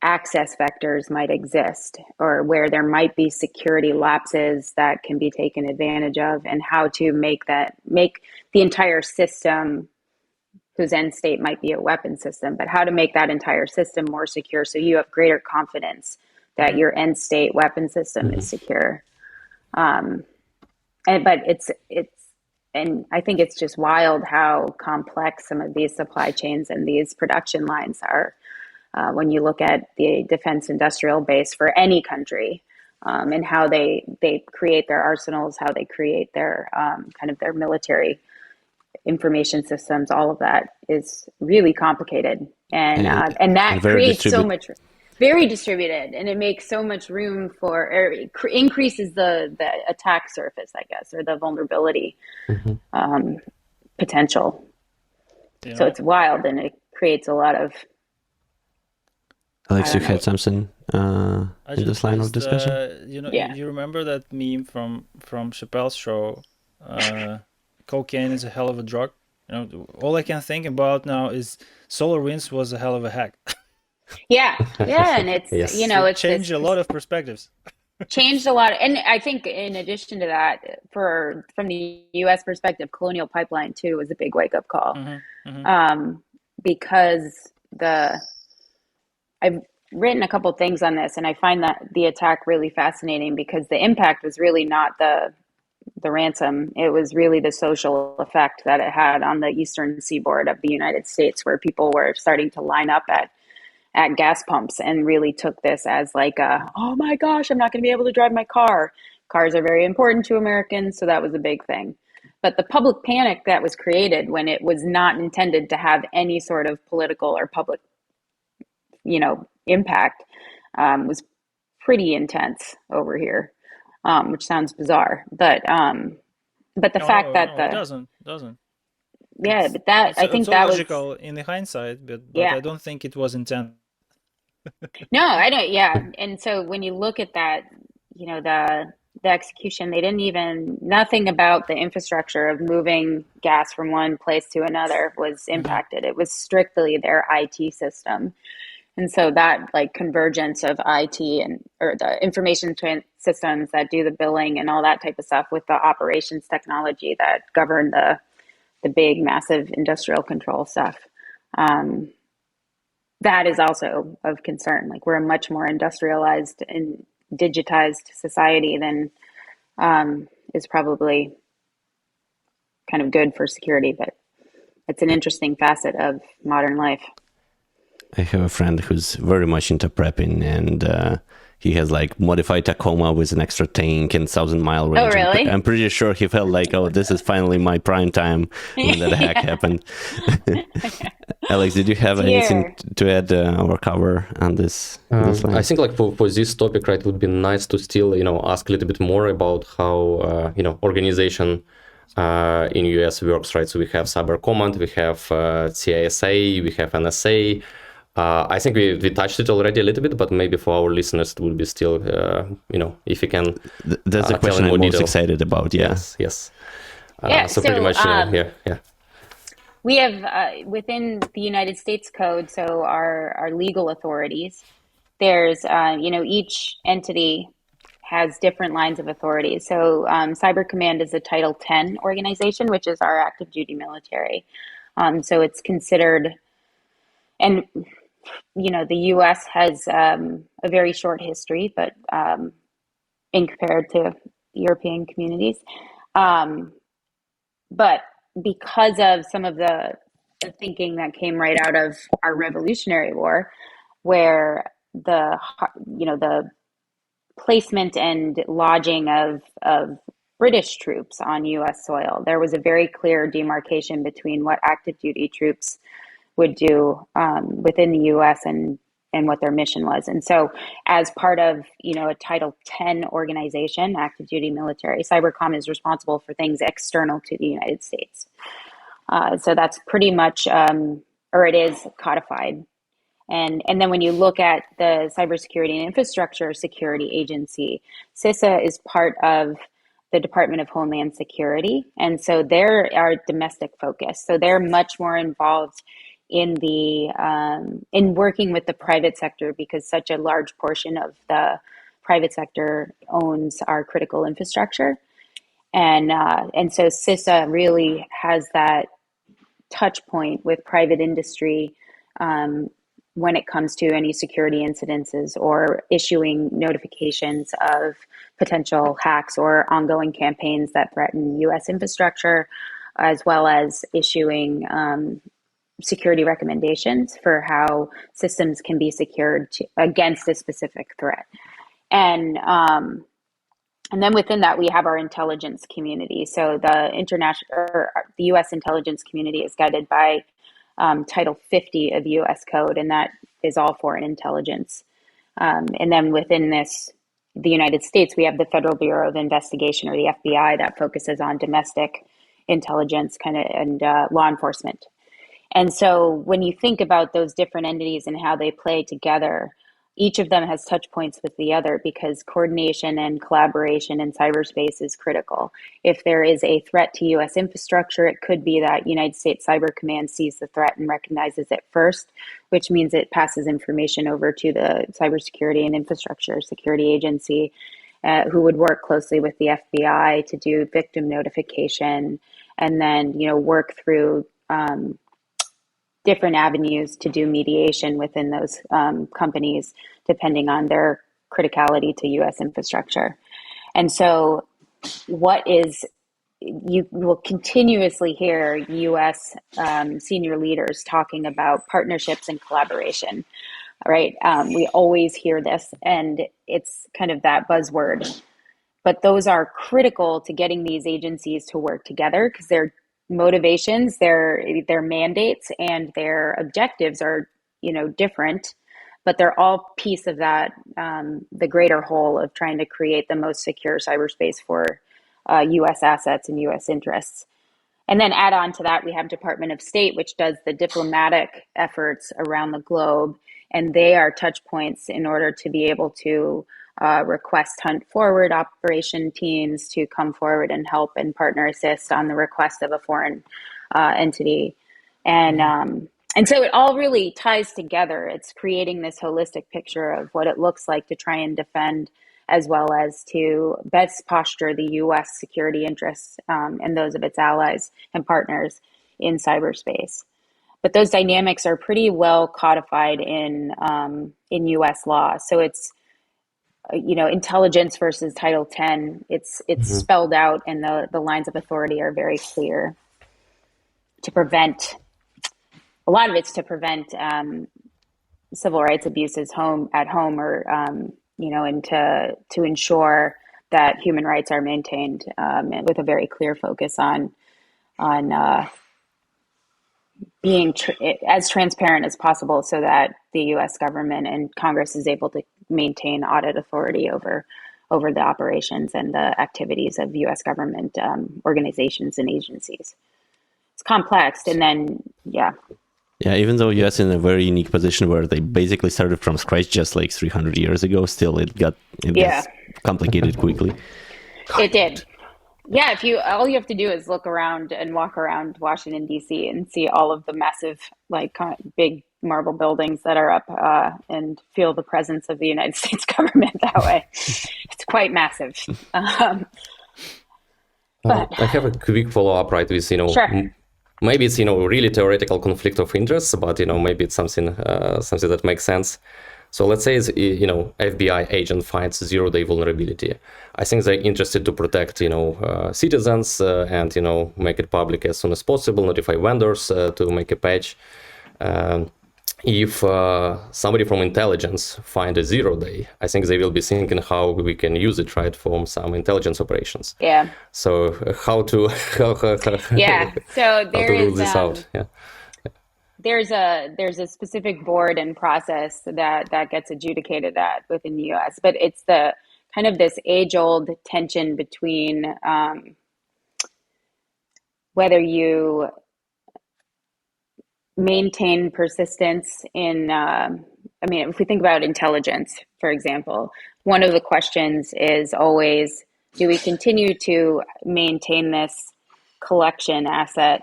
access vectors might exist, or where there might be security lapses that can be taken advantage of, and how to make the entire system, whose end state might be a weapon system, but how to make that entire system more secure so you have greater confidence that your end state weapon system is secure. But and I think it's just wild how complex some of these supply chains and these production lines are, when you look at the defense industrial base for any country, and how they create their arsenals, how they create their kind of their military information systems. All of that is really complicated, and that creates so much. Very distributed, and it makes so much room for, or increases the attack surface, I guess, or the vulnerability potential. Yeah. So it's wild, and it creates a lot of. Alex, you had something in this line of discussion? You remember that meme from Chappelle's show? Cocaine is a hell of a drug. All I can think about now is SolarWinds was a hell of a hack. Yeah, and it's yes. It changed a lot of perspectives. Changed a lot, and I think in addition to that, from the U.S. perspective, Colonial Pipeline too was a big wake up call, because I've written a couple things on this, and I find that the attack really fascinating because the impact was really not the ransom; it was really the social effect that it had on the eastern seaboard of the United States, where people were starting to line up at gas pumps and really took this as like oh my gosh, I'm not going to be able to drive my car. Cars are very important to Americans, so that was a big thing. But the public panic that was created when it was not intended to have any sort of political or public, impact, was pretty intense over here, which sounds bizarre. But the fact that it doesn't. Yeah, but I think that was logical in the hindsight, but I don't think it was intended. No, I don't. Yeah, and so when you look at that, the execution, they didn't nothing about the infrastructure of moving gas from one place to another was impacted. It was strictly their IT system, and so that like convergence of IT or the information systems that do the billing and all that type of stuff with the operations technology that govern the big, massive industrial control stuff. That is also of concern. Like, we're a much more industrialized and digitized society than is probably kind of good for security, but it's an interesting facet of modern life. I have a friend who's very much into prepping, and he has like modified Tacoma with an extra tank and 1,000-mile range. Oh, really? I'm pretty sure he felt like, oh, this is finally my prime time when that hack happened. Alex, did you have anything to add or cover on this? I think like for this topic, right, it would be nice to still, ask a little bit more about how, organization in US works, right? So we have Cyber Command, we have CISA, we have NSA. I think we touched it already a little bit, but maybe for our listeners, it would be still, if you can. That's the question I'm most excited about. Yeah. Yes. So pretty much, yeah. We have within the United States Code, so our legal authorities, there's, each entity has different lines of authority. So Cyber Command is a Title 10 organization, which is our active duty military. So it's considered, and the U.S. has a very short history, but in compared to European communities. But because of some of the thinking that came right out of our Revolutionary War, where the placement and lodging of British troops on U.S. soil. There was a very clear demarcation between what active duty troops would do within the U.S. and what their mission was. And so as part of, a Title 10 organization, active duty military, Cybercom is responsible for things external to the United States. So that's pretty much, or it is codified. And then when you look at the Cybersecurity and Infrastructure Security Agency, CISA is part of the Department of Homeland Security. And so they're our domestic focus. So they're much more involved in in working with the private sector, because such a large portion of the private sector owns our critical infrastructure. And so CISA really has that touch point with private industry when it comes to any security incidences or issuing notifications of potential hacks or ongoing campaigns that threaten U.S. infrastructure, as well as issuing security recommendations for how systems can be secured against a specific threat. And then within that, we have our intelligence community. So the U.S. intelligence community is guided by Title 50 of U.S. Code, and that is all foreign intelligence. And then within this, the United States, we have the Federal Bureau of Investigation, or the FBI, that focuses on domestic intelligence and law enforcement. And so when you think about those different entities and how they play together, each of them has touch points with the other, because coordination and collaboration in cyberspace is critical. If there is a threat to U.S. infrastructure, it could be that United States Cyber Command sees the threat and recognizes it first, which means it passes information over to the Cybersecurity and Infrastructure Security Agency, who would work closely with the FBI to do victim notification, and then work through different avenues to do mediation within those companies, depending on their criticality to U.S. infrastructure. And so you will continuously hear U.S. Senior leaders talking about partnerships and collaboration, right? We always hear this, and it's kind of that buzzword. But those are critical to getting these agencies to work together, because they're motivations, their mandates, and their objectives are different, but they're all piece of that the greater whole of trying to create the most secure cyberspace for U.S. assets and U.S. interests. And then add on to that, we have Department of State, which does the diplomatic efforts around the globe, and they are touch points in order to be able to request hunt forward operation teams to come forward and help and partner assist on the request of a foreign entity. And so it all really ties together. It's creating this holistic picture of what it looks like to try and defend, as well as to best posture the U.S. security interests and those of its allies and partners in cyberspace. But those dynamics are pretty well codified in U.S. law. So it's intelligence versus Title 10, it's spelled out, and the lines of authority are very clear to prevent, a lot of it's to prevent civil rights abuses at home, or, and to ensure that human rights are maintained with a very clear focus on being as transparent as possible, so that the U.S. government and Congress is able to maintain audit authority over the operations and the activities of U.S. government organizations and agencies. It's complex, and then yeah, even though U.S. in a very unique position where they basically started from scratch just like 300 years ago, still it got complicated quickly. It did. Yeah, all you have to do is look around and walk around Washington, D.C. and see all of the massive, big marble buildings that are up, and feel the presence of the United States government that way. It's quite massive. But I have a quick follow-up, right, with, Sure. Maybe it's, really theoretical conflict of interests, but, maybe it's something that makes sense. So let's say, FBI agent finds zero-day vulnerability. I think they're interested to protect, citizens and, make it public as soon as possible, notify vendors to make a patch. if somebody from intelligence find a 0 day, I think they will be thinking how we can use it, right, for some intelligence operations. Yeah. So how to yeah. So there rule is this out? Yeah. There's a specific board and process that gets adjudicated that within the U.S. But it's the kind of this age-old tension between whether you maintain persistence in if we think about intelligence, for example, one of the questions is always, do we continue to maintain this collection asset,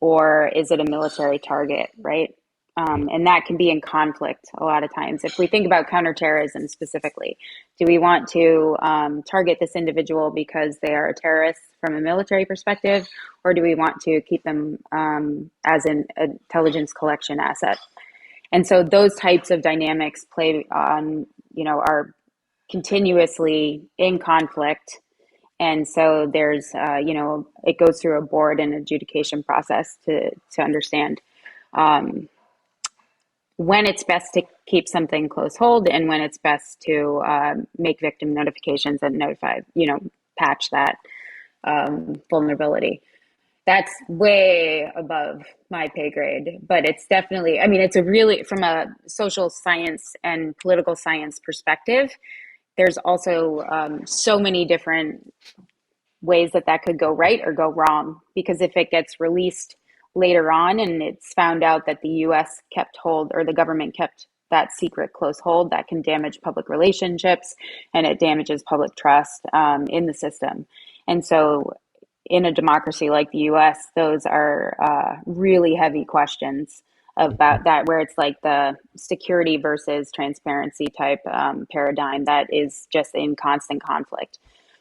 or is it a military target, right? And that can be in conflict a lot of times. If we think about counterterrorism specifically, do we want to target this individual because they are a terrorist from a military perspective, or do we want to keep them as an intelligence collection asset? And so those types of dynamics play on, are continuously in conflict. And so there's, it goes through a board and adjudication process to understand when it's best to keep something close hold and when it's best to make victim notifications and notify, patch that vulnerability. That's way above my pay grade, but it's definitely, it's a really, from a social science and political science perspective, there's also so many different ways that could go right or go wrong, because if it gets released later on and it's found out that the U.S. kept hold, or the government kept that secret close hold, that can damage public relationships and it damages public trust in the system. And so in a democracy like the U.S., those are really heavy questions about that, where it's like the security versus transparency type paradigm that is just in constant conflict.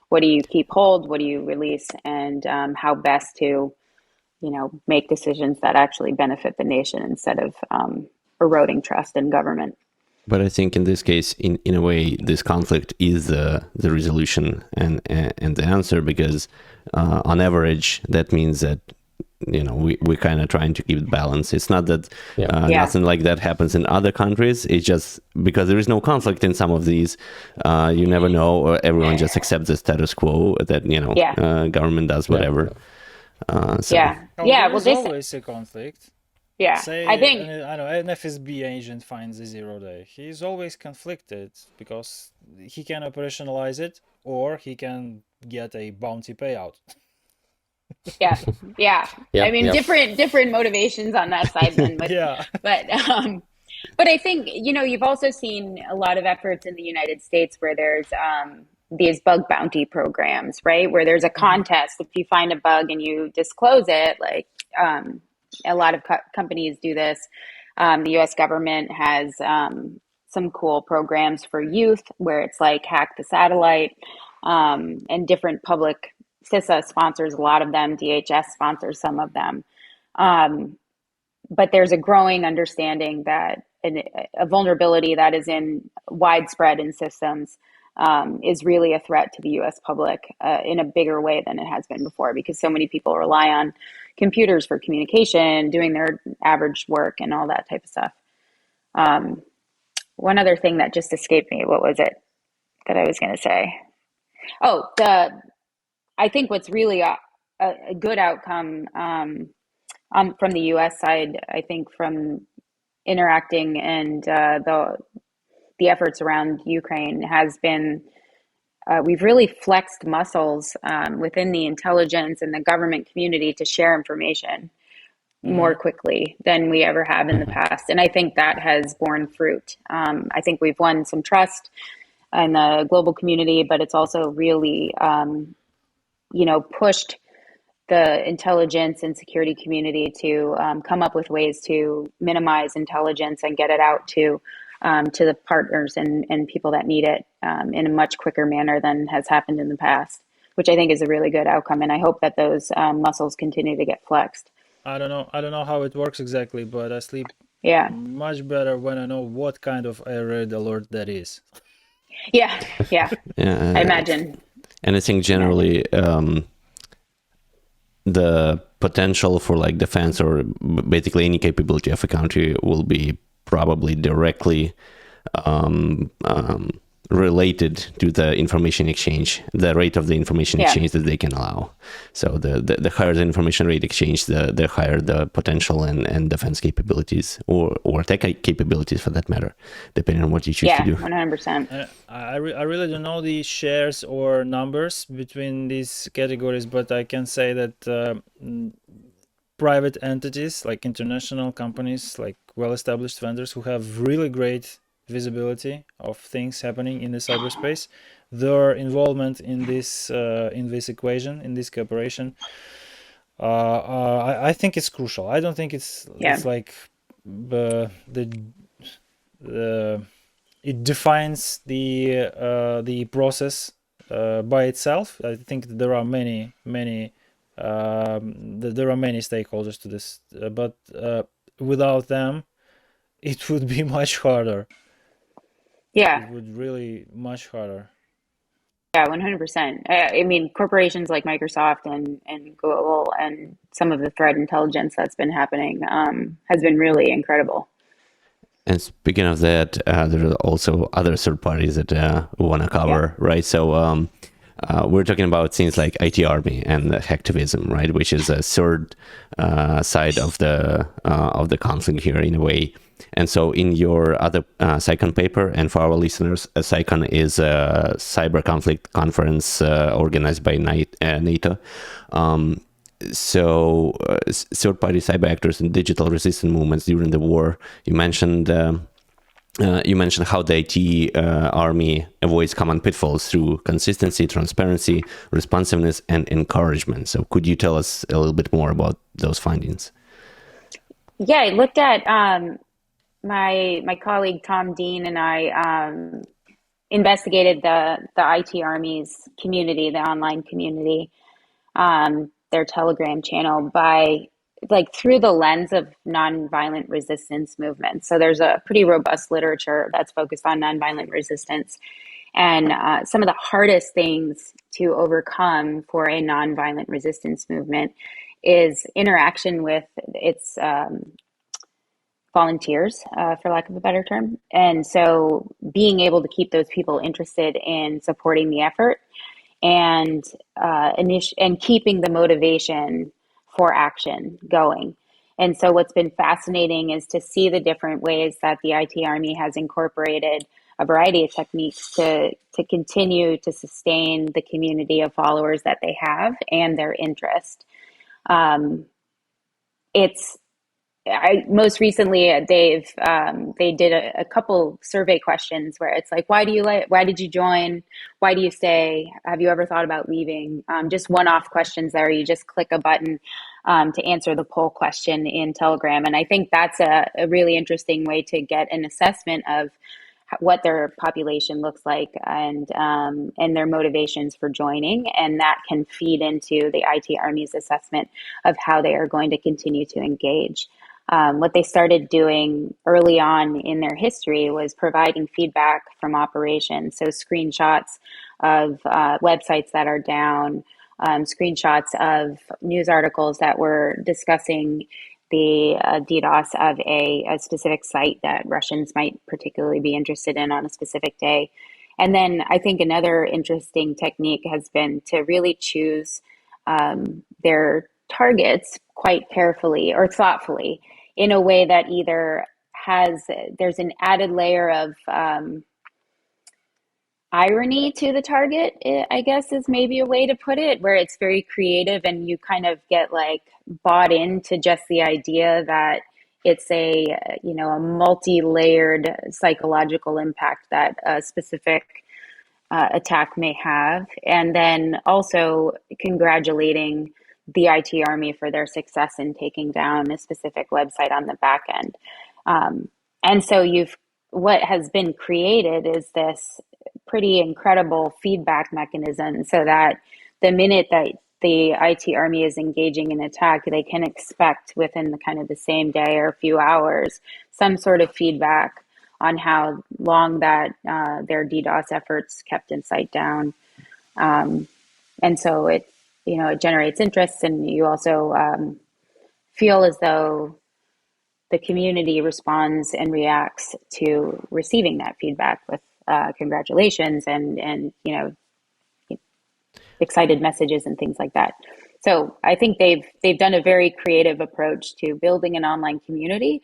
What do you keep hold? What do you release? And how best to, make decisions that actually benefit the nation instead of eroding trust in government. But I think in this case, in a way, this conflict is the resolution and the answer, because on average, that means that, we're kind of trying to keep balance. It's not that nothing like that happens in other countries. It's just because there is no conflict in some of these, you never know, or everyone just accepts the status quo that, government does whatever. Well, there's always a conflict. Yeah, Say, I think an FSB agent finds a 0 day. He's always conflicted because he can operationalize it, or he can get a bounty payout. Yeah. Different motivations on that side then. But, but I think, you've also seen a lot of efforts in the United States where there's these bug bounty programs, right? Where there's a contest. If you find a bug and you disclose it, like a lot of companies do this. The U.S. government has some cool programs for youth where it's like hack the satellite, and different public CISA sponsors a lot of them, DHS sponsors some of them. But there's a growing understanding that a vulnerability that is widespread in systems is really a threat to the U.S. public in a bigger way than it has been before, because so many people rely on computers for communication, doing their average work and all that type of stuff. One other thing that just escaped me, what was it that I was going to say? Oh, I think what's really a good outcome from the U.S. side, I think from interacting and the efforts around Ukraine has been, we've really flexed muscles within the intelligence and the government community to share information more quickly than we ever have in the past. And I think that has borne fruit. I think we've won some trust in the global community, but it's also really, pushed the intelligence and security community to come up with ways to minimize intelligence and get it out to the partners and people that need it in a much quicker manner than has happened in the past, which I think is a really good outcome. And I hope that those muscles continue to get flexed. I don't know how it works exactly, but I sleep much better when I know what kind of a red alert that is. Yeah, I imagine. And I think generally the potential for like defense or basically any capability of a country will be probably directly related to the information exchange, the rate of the information exchange that they can allow. So the higher the information rate exchange, the higher the potential and defense capabilities or tech capabilities for that matter, depending on what you choose to do. 100%. I really don't know the shares or numbers between these categories, but I can say that private entities like international companies, like well-established vendors who have really great visibility of things happening in the cyberspace, their involvement in this equation, in this cooperation, I think it's crucial. I don't think it's like it defines the process by itself. I think there are many stakeholders to this, but without them, it would be much harder. It would really much harder. Yeah, 100%. I mean, corporations like Microsoft and Google and some of the threat intelligence that's been happening has been really incredible. And speaking of that, there are also other third parties that we want to cover, right? So we're talking about things like IT Army and hacktivism, right? Which is a third side of the conflict here in a way. And so in your other CyCon paper, and for our listeners, CyCon is a cyber conflict conference organized by NATO. So third-party cyber actors and digital resistance movements during the war. You mentioned how the IT Army avoids common pitfalls through consistency, transparency, responsiveness, and encouragement. So could you tell us a little bit more about those findings? Yeah, I looked at my colleague Tom Dean and I investigated the IT Army's community, the online community, their Telegram channel through the lens of nonviolent resistance movements. So there's a pretty robust literature that's focused on nonviolent resistance. And some of the hardest things to overcome for a nonviolent resistance movement is interaction with its volunteers, for lack of a better term. And so being able to keep those people interested in supporting the effort and keeping the motivation for action going. And so what's been fascinating is to see the different ways that the IT Army has incorporated a variety of techniques to continue to sustain the community of followers that they have and their interest. Most recently they did a couple survey questions where it's like, why did you join? Why do you stay? Have you ever thought about leaving? Just one-off questions there. You just click a button to answer the poll question in Telegram. And I think that's a really interesting way to get an assessment of what their population looks like and their motivations for joining. And that can feed into the IT Army's assessment of how they are going to continue to engage. What they started doing early on in their history was providing feedback from operations. So screenshots of websites that are down, screenshots of news articles that were discussing the DDoS of a specific site that Russians might particularly be interested in on a specific day. And then I think another interesting technique has been to really choose their targets quite carefully or thoughtfully in a way that either there's an added layer of irony to the target, I guess is maybe a way to put it, where it's very creative and you kind of get like bought into just the idea that it's a multi-layered psychological impact that a specific attack may have. And then also congratulating the IT Army for their success in taking down a specific website on the back end. And so what has been created is this pretty incredible feedback mechanism so that the minute that the IT Army is engaging in attack, they can expect within the kind of the same day or a few hours some sort of feedback on how long that their DDoS efforts kept in sight down. And so it generates interest, and you also feel as though the community responds and reacts to receiving that feedback with congratulations and excited messages and things like that. So I think they've done a very creative approach to building an online community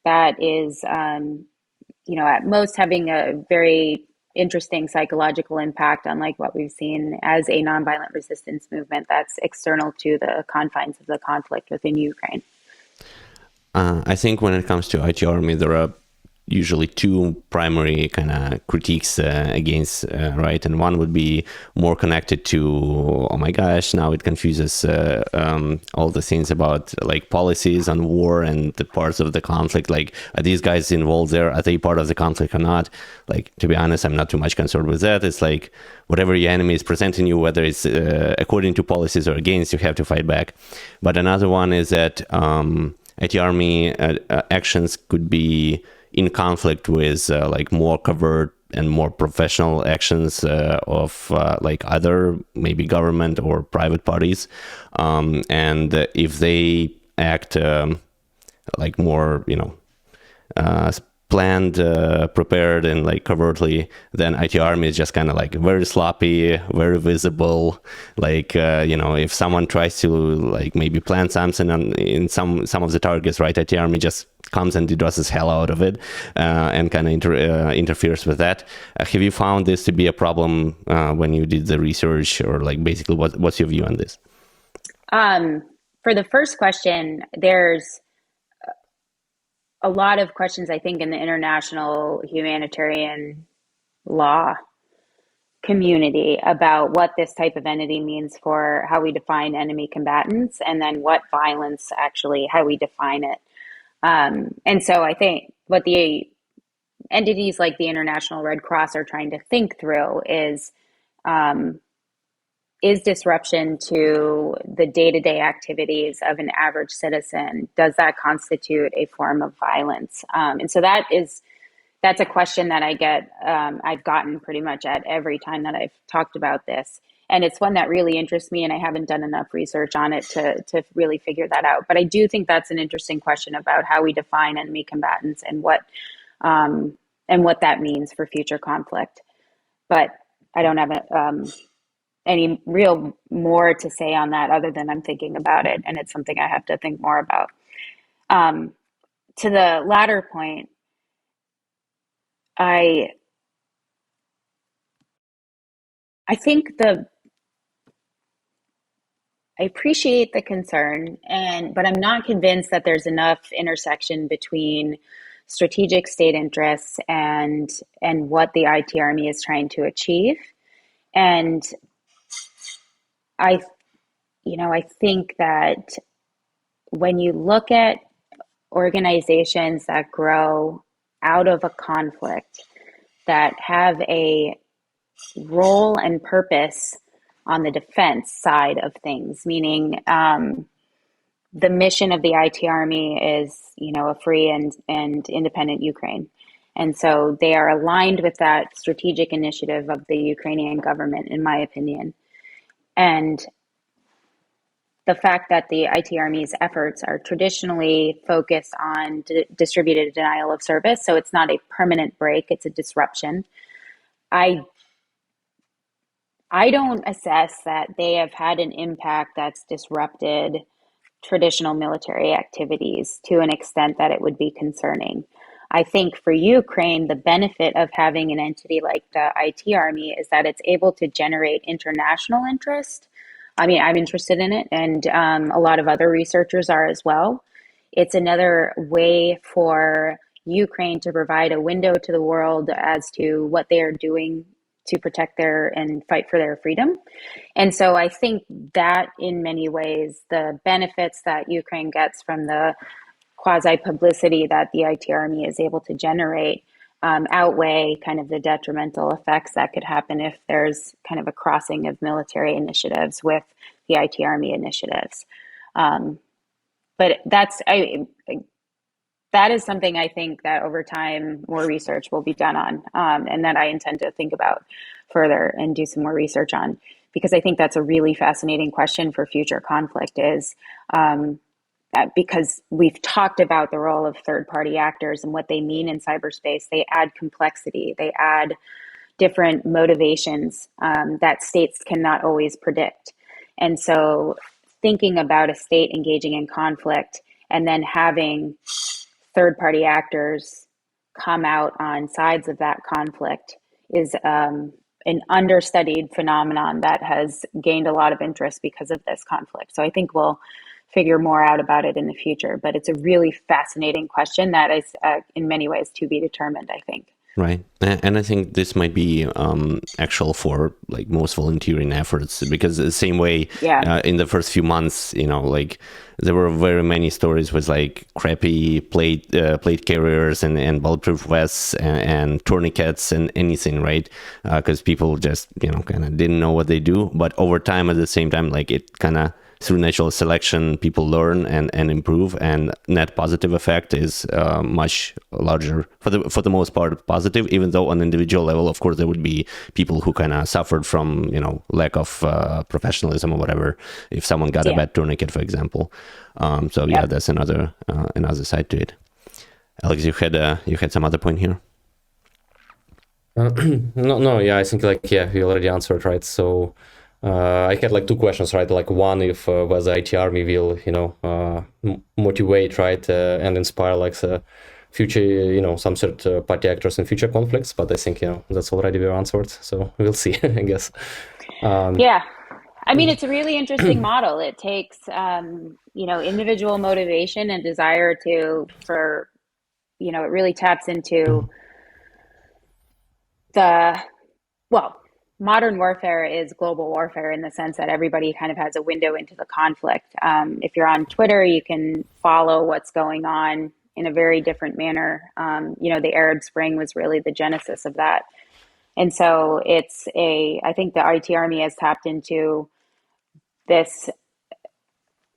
that is, at most having a very interesting psychological impact, unlike what we've seen as a nonviolent resistance movement that's external to the confines of the conflict within Ukraine. I think when it comes to IT Army, there are usually two primary kind of critiques against, right? And one would be more connected to, oh my gosh, now it confuses all the things about like policies on war and the parts of the conflict. Like, are these guys involved there? Are they part of the conflict or not? Like, to be honest, I'm not too much concerned with that. It's like whatever your enemy is presenting you, whether it's according to policies or against, you have to fight back. But another one is that IT Army actions could be in conflict with like more covert and more professional actions of like other maybe government or private parties. And if they act like more, planned, prepared, and like covertly, then IT Army is just kind of like very sloppy, very visible. Like, if someone tries to like maybe plan something in some of the targets, right, IT Army just comes and DDoSes hell out of it and kind of interferes with that. Have you found this to be a problem when you did the research, or like basically what's your view on this? For the first question, there's a lot of questions, I think, in the international humanitarian law community about what this type of entity means for how we define enemy combatants, and then what violence actually, how we define it. And so I think what the entities like the International Red Cross are trying to think through is disruption to the day-to-day activities of an average citizen, does that constitute a form of violence? And so that's a question that I've gotten pretty much at every time that I've talked about this. And it's one that really interests me, and I haven't done enough research on it to really figure that out. But I do think that's an interesting question about how we define enemy combatants and what that means for future conflict. But I don't have any real more to say on that other than I'm thinking about it, and it's something I have to think more about. To the latter point, I think I appreciate the concern, but I'm not convinced that there's enough intersection between strategic state interests and what the IT Army is trying to achieve. And I think that when you look at organizations that grow out of a conflict, that have a role and purpose on the defense side of things, meaning the mission of the IT Army is, a free and independent Ukraine. And so they are aligned with that strategic initiative of the Ukrainian government, in my opinion. And the fact that the IT Army's efforts are traditionally focused on distributed denial of service, so it's not a permanent break, it's a disruption. I don't assess that they have had an impact that's disrupted traditional military activities to an extent that it would be concerning. I think for Ukraine, the benefit of having an entity like the IT Army is that it's able to generate international interest. I mean, I'm interested in it, and a lot of other researchers are as well. It's another way for Ukraine to provide a window to the world as to what they are doing to protect and fight for their freedom. And so I think that in many ways, the benefits that Ukraine gets from the quasi-publicity that the IT Army is able to generate outweigh kind of the detrimental effects that could happen if there's kind of a crossing of military initiatives with the IT Army initiatives. But that is something I think that over time more research will be done on, and that I intend to think about further and do some more research on, because I think that's a really fascinating question for future conflict is, because we've talked about the role of third-party actors and what they mean in cyberspace. They add complexity. They add different motivations that states cannot always predict. And so thinking about a state engaging in conflict and then having third-party actors come out on sides of that conflict is an understudied phenomenon that has gained a lot of interest because of this conflict. So I think we'll figure more out about it in the future, but it's a really fascinating question that is in many ways to be determined, I think. Right. And I think this might be actual for like most volunteering efforts, because the same way in the first few months, like there were very many stories with like crappy plate carriers and bulletproof vests and tourniquets and anything, right? Because people just, kind of didn't know what they do. But over time, at the same time, like it kind of through natural selection, people learn and improve, and net positive effect is much larger for the most part positive. Even though on individual level, of course, there would be people who kind of suffered from lack of professionalism or whatever. If someone got a bad tourniquet, for example, that's another side to it. Alex, you had some other point here. No, I think we already answered, right? So. I had like two questions, right? Like one, if whether IT Army will, motivate, right, and inspire like the future, some third party actors in future conflicts. But I think that's already been answered, so we'll see, I guess. I mean, it's a really interesting model. It takes, individual motivation and desire it really taps into modern warfare is global warfare in the sense that everybody kind of has a window into the conflict. If you're on Twitter, you can follow what's going on in a very different manner. The Arab Spring was really the genesis of that. And so I think the IT Army has tapped into this,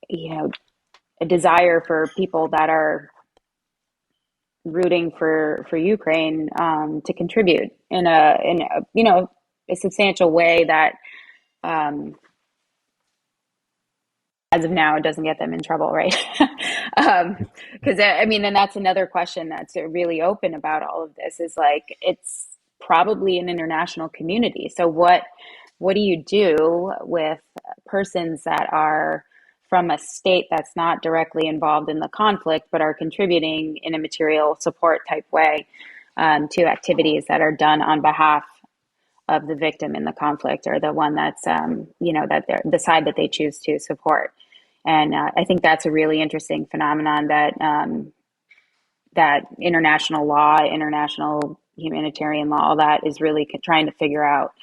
a desire for people that are rooting for Ukraine to contribute in a substantial way that as of now it doesn't get them in trouble, right? Because and that's another question that's really open about all of this is like it's probably an international community. So what do you do with persons that are from a state that's not directly involved in the conflict but are contributing in a material support type way to activities that are done on behalf of the victim in the conflict, or the one that's, that they're the side that they choose to support. And I think that's a really interesting phenomenon that international law, international humanitarian law, all that is really trying to figure out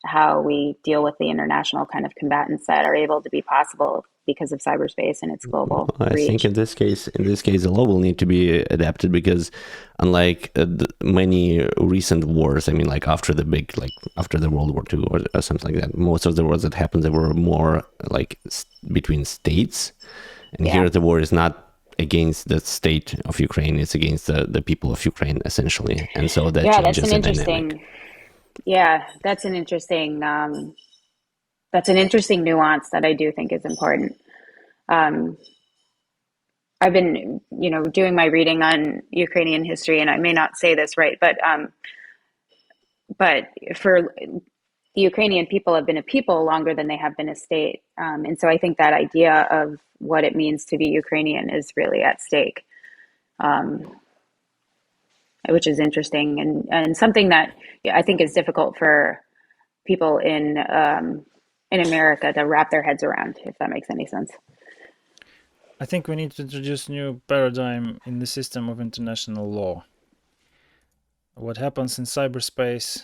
how we deal with the international kind of combatants that are able to be possible because of cyberspace and its global reach. I think in this case, the law will need to be adapted because, unlike many recent wars, like after the World War II or something like that, most of the wars that happened, they were more like between states, and here the war is not against the state of Ukraine; it's against the people of Ukraine, essentially, and so that changes the dynamic. That's an interesting nuance that I do think is important. I've been, doing my reading on Ukrainian history, and I may not say this right, but for the Ukrainian people have been a people longer than they have been a state. And so I think that idea of what it means to be Ukrainian is really at stake, which is interesting and something that I think is difficult for people in America to wrap their heads around, if that makes any sense. I think we need to introduce new paradigm in the system of international law. What happens in cyberspace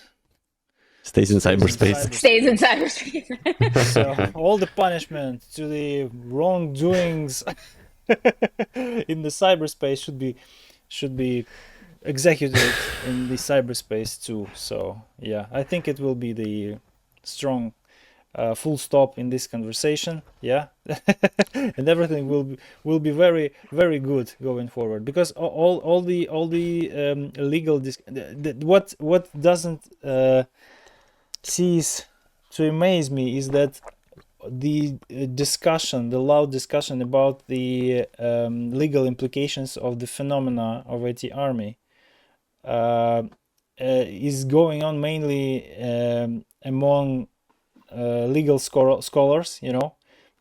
stays in cyberspace. Stays in cyberspace. So all the punishment to the wrongdoings in the cyberspace should be executed in the cyberspace too. So I think it will be the strong full stop in this conversation, and everything will be very, very good going forward, because all the legal what doesn't cease to amaze me is that the discussion, the loud discussion about the legal implications of the phenomena of IT army is going on mainly among legal scholars,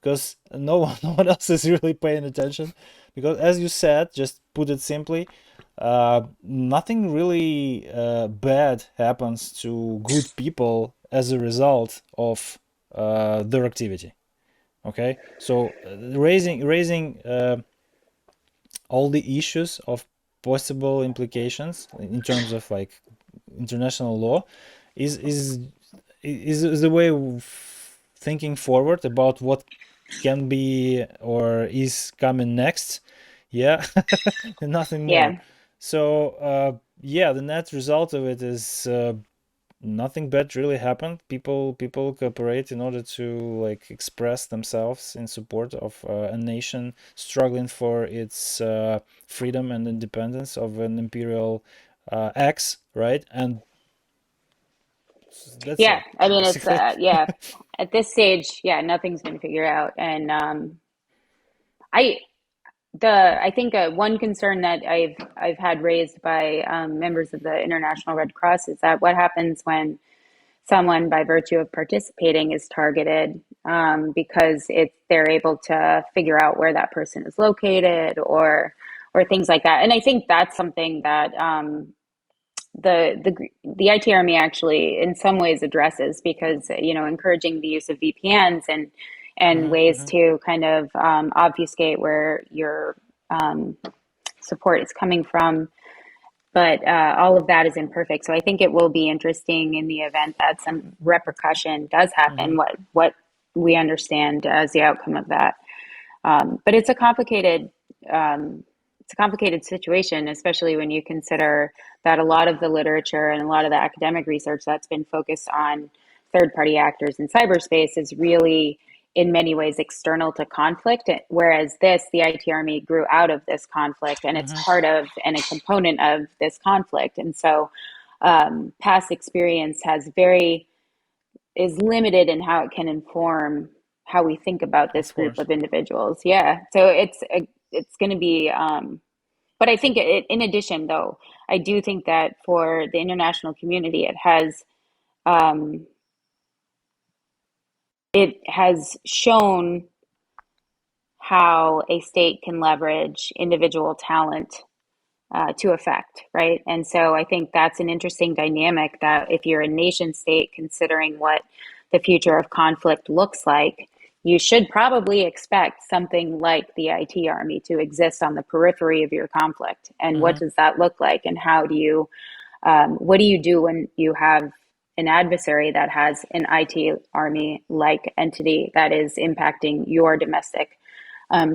because no one else is really paying attention. Because as you said, just put it simply, nothing really bad happens to good people as a result of their activity. Okay, so raising all the issues of possible implications in terms of like international law is the way of thinking forward about what can be or is coming next. Yeah, and nothing more. Yeah. So the net result of it is nothing bad really happened. People cooperate in order to like express themselves in support of a nation struggling for its freedom and independence of an imperial X, right? And that's Yeah, it, I mean, it's basically. at this stage, nothing's been figured out. And I I think one concern that I've had raised by members of the International Red Cross is that what happens when someone, by virtue of participating, is targeted because they're able to figure out where that person is located or things like that. And I think that's something that the IT Army actually in some ways addresses, because encouraging the use of VPNs and ways to kind of obfuscate where your support is coming from. But all of that is imperfect. So I think it will be interesting in the event that some repercussion does happen, what we understand as the outcome of that. But it's a complicated situation, especially when you consider that a lot of the literature and a lot of the academic research that's been focused on third-party actors in cyberspace is really in many ways external to conflict, whereas the IT Army grew out of this conflict and it's part of and a component of this conflict. And so past experience is limited in how it can inform how we think about this group of individuals. Yeah. So it's going to be, but I think in addition, though, I do think that for the international community, it has shown how a state can leverage individual talent to effect, right? And so I think that's an interesting dynamic, that if you're a nation state considering what the future of conflict looks like, you should probably expect something like the IT Army to exist on the periphery of your conflict. And what does that look like? And what do you do when you have an adversary that has an IT Army like entity that is impacting your domestic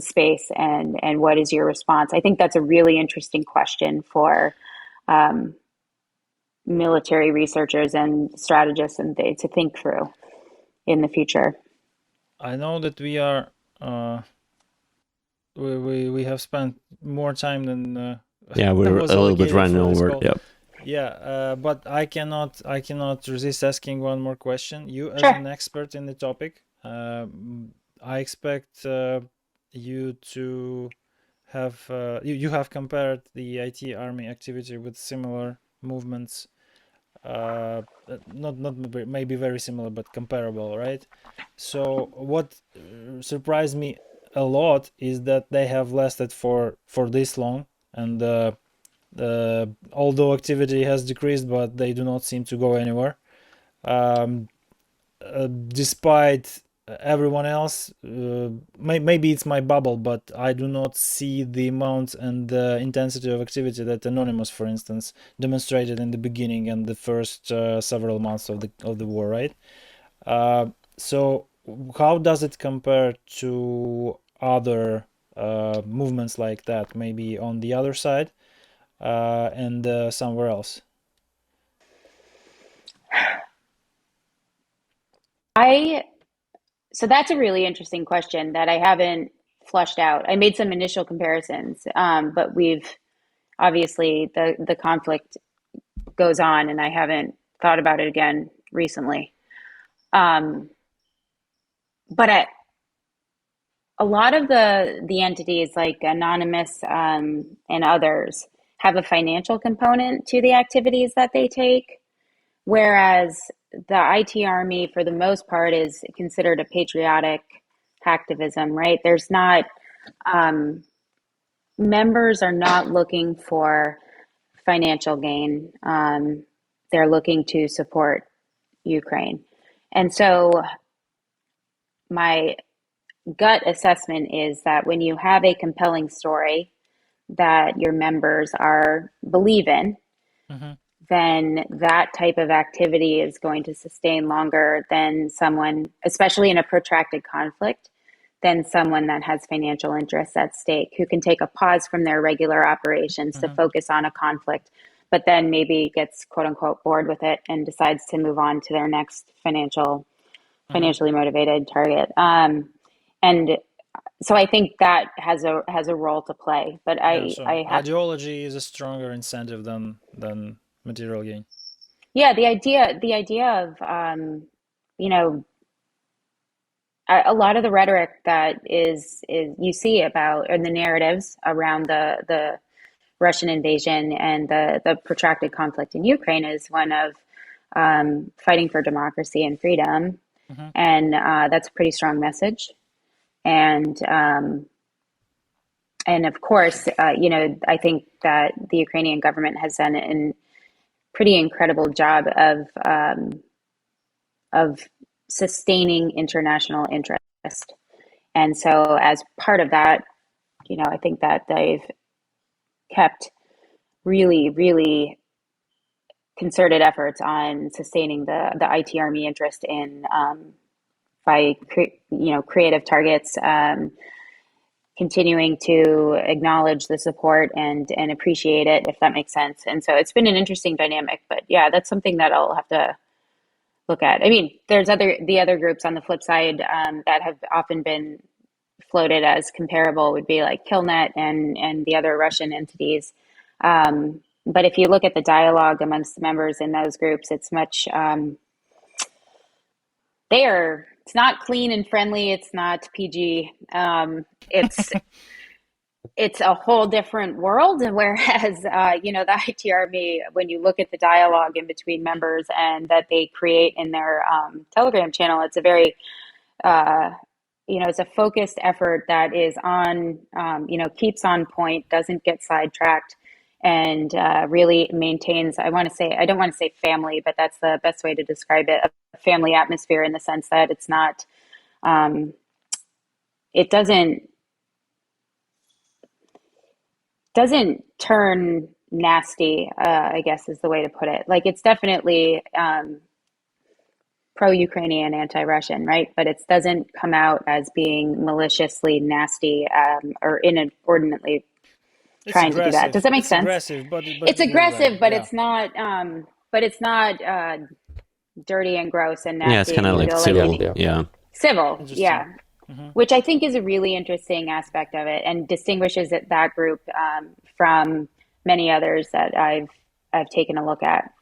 space, and what is your response? I think that's a really interesting question for military researchers and strategists and they to think through in the future. I know that we are we have spent more time than we're a little bit running over. Yep. Yeah, but I cannot resist asking one more question. You, as an expert in the topic, I expect you to have you have compared the IT Army activity with similar movements, not maybe very similar, but comparable, right? So what surprised me a lot is that they have lasted for this long, and although activity has decreased, but they do not seem to go anywhere. Despite everyone else, maybe it's my bubble, but I do not see the amount and the intensity of activity that Anonymous, for instance, demonstrated in the beginning and the first several months of the war, right? So how does it compare to other movements like that, maybe on the other side and somewhere else? So that's a really interesting question that I haven't flushed out. I made some initial comparisons, but we've obviously the conflict goes on, and I haven't thought about it again recently. but a lot of the entities like Anonymous and others have a financial component to the activities that they take, whereas the IT Army, for the most part, is considered a patriotic hacktivism, right? There's not, members are not looking for financial gain. They're looking to support Ukraine. And so my gut assessment is that when you have a compelling story that your members believe in, then that type of activity is going to sustain longer than someone, especially in a protracted conflict, than someone that has financial interests at stake, who can take a pause from their regular operations to focus on a conflict, but then maybe gets quote unquote bored with it and decides to move on to their next financially motivated target. And so I think that has a role to play. But ideology is a stronger incentive than material gain. Yeah, the idea of a lot of the rhetoric that is you see about, and the narratives around the Russian invasion and the protracted conflict in Ukraine is one of fighting for democracy and freedom, and that's a pretty strong message. And of course, I think that the Ukrainian government has done a pretty incredible job of sustaining international interest. And so as part of that, I think that they've kept really, really concerted efforts on sustaining the IT Army interest in by creative targets, continuing to acknowledge the support and appreciate it, if that makes sense. And so it's been an interesting dynamic, but yeah, that's something that I'll have to look at. I mean, there's the other groups on the flip side that have often been floated as comparable would be like Killnet and the other Russian entities. But if you look at the dialogue amongst the members in those groups, it's much it's not clean and friendly. It's not PG. It's a whole different world. Whereas, the IT Army, when you look at the dialogue in between members and that they create in their Telegram channel, it's a very, it's a focused effort that is on, keeps on point, doesn't get sidetracked, and really maintains, I don't want to say family, but that's the best way to describe it, a family atmosphere, in the sense that it's not, it doesn't turn nasty, I guess is the way to put it. Like, it's definitely pro-Ukrainian, anti-Russian, right? But it doesn't come out as being maliciously nasty or inordinately trying to do that. Does that make sense? Aggressive, but it's aggressive, but it's not. But it's not dirty and gross and nasty. Yeah, it's kind of like civil. Civil. Yeah. Which I think is a really interesting aspect of it, and distinguishes that group from many others that I've taken a look at.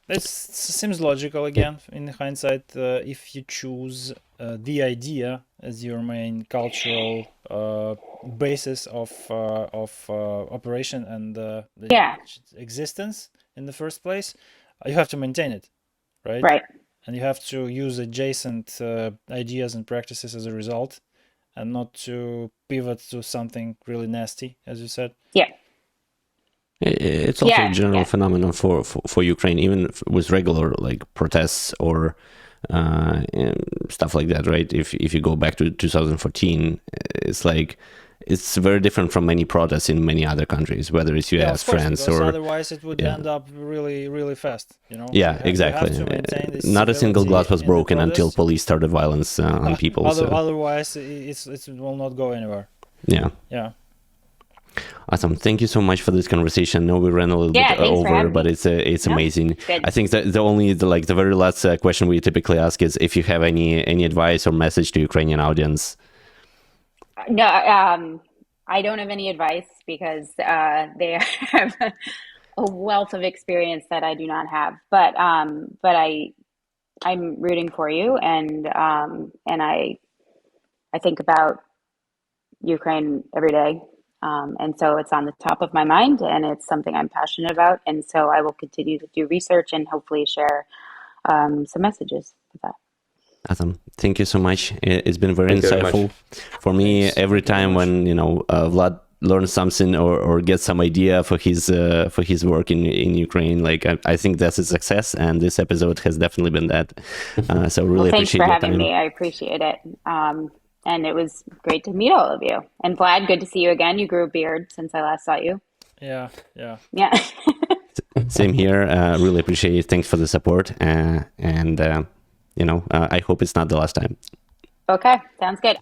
It seems logical again in hindsight, if you choose the idea as your main cultural basis of operation and existence in the first place, you have to maintain it, right? Right. And you have to use adjacent ideas and practices as a result, and not to pivot to something really nasty, as you said. Yeah. It's also a general phenomenon for Ukraine, even with regular like protests or stuff like that, right? If you go back to 2014, it's like it's very different from many protests in many other countries, whether it's US, France, or otherwise it would end up really, really fast. Yeah, exactly. Not a single glass was broken until police started violence on people. Otherwise, it will not go anywhere. Yeah. Yeah. Awesome. Thank you so much for this conversation. I know we ran a little bit over, but it's amazing. Good. I think that the very last question we typically ask is if you have any advice or message to Ukrainian audience. No, I don't have any advice because they have a wealth of experience that I do not have. But I'm rooting for you, and I think about Ukraine every day, and so it's on the top of my mind, and it's something I'm passionate about, and so I will continue to do research and hopefully share some messages with that. Awesome. Thank you so much. It's been very insightful for me. Thanks. Every time when Vlad learns something or gets some idea for his work in Ukraine, like I think that's a success, and this episode has definitely been that. So really thanks appreciate for your having time. me. I appreciate it. And it was great to meet all of you. And Vlad, good to see you again. You grew a beard since I last saw you. Yeah. Same here. Really appreciate it. Thanks for the support. And I hope it's not the last time. Okay, sounds good.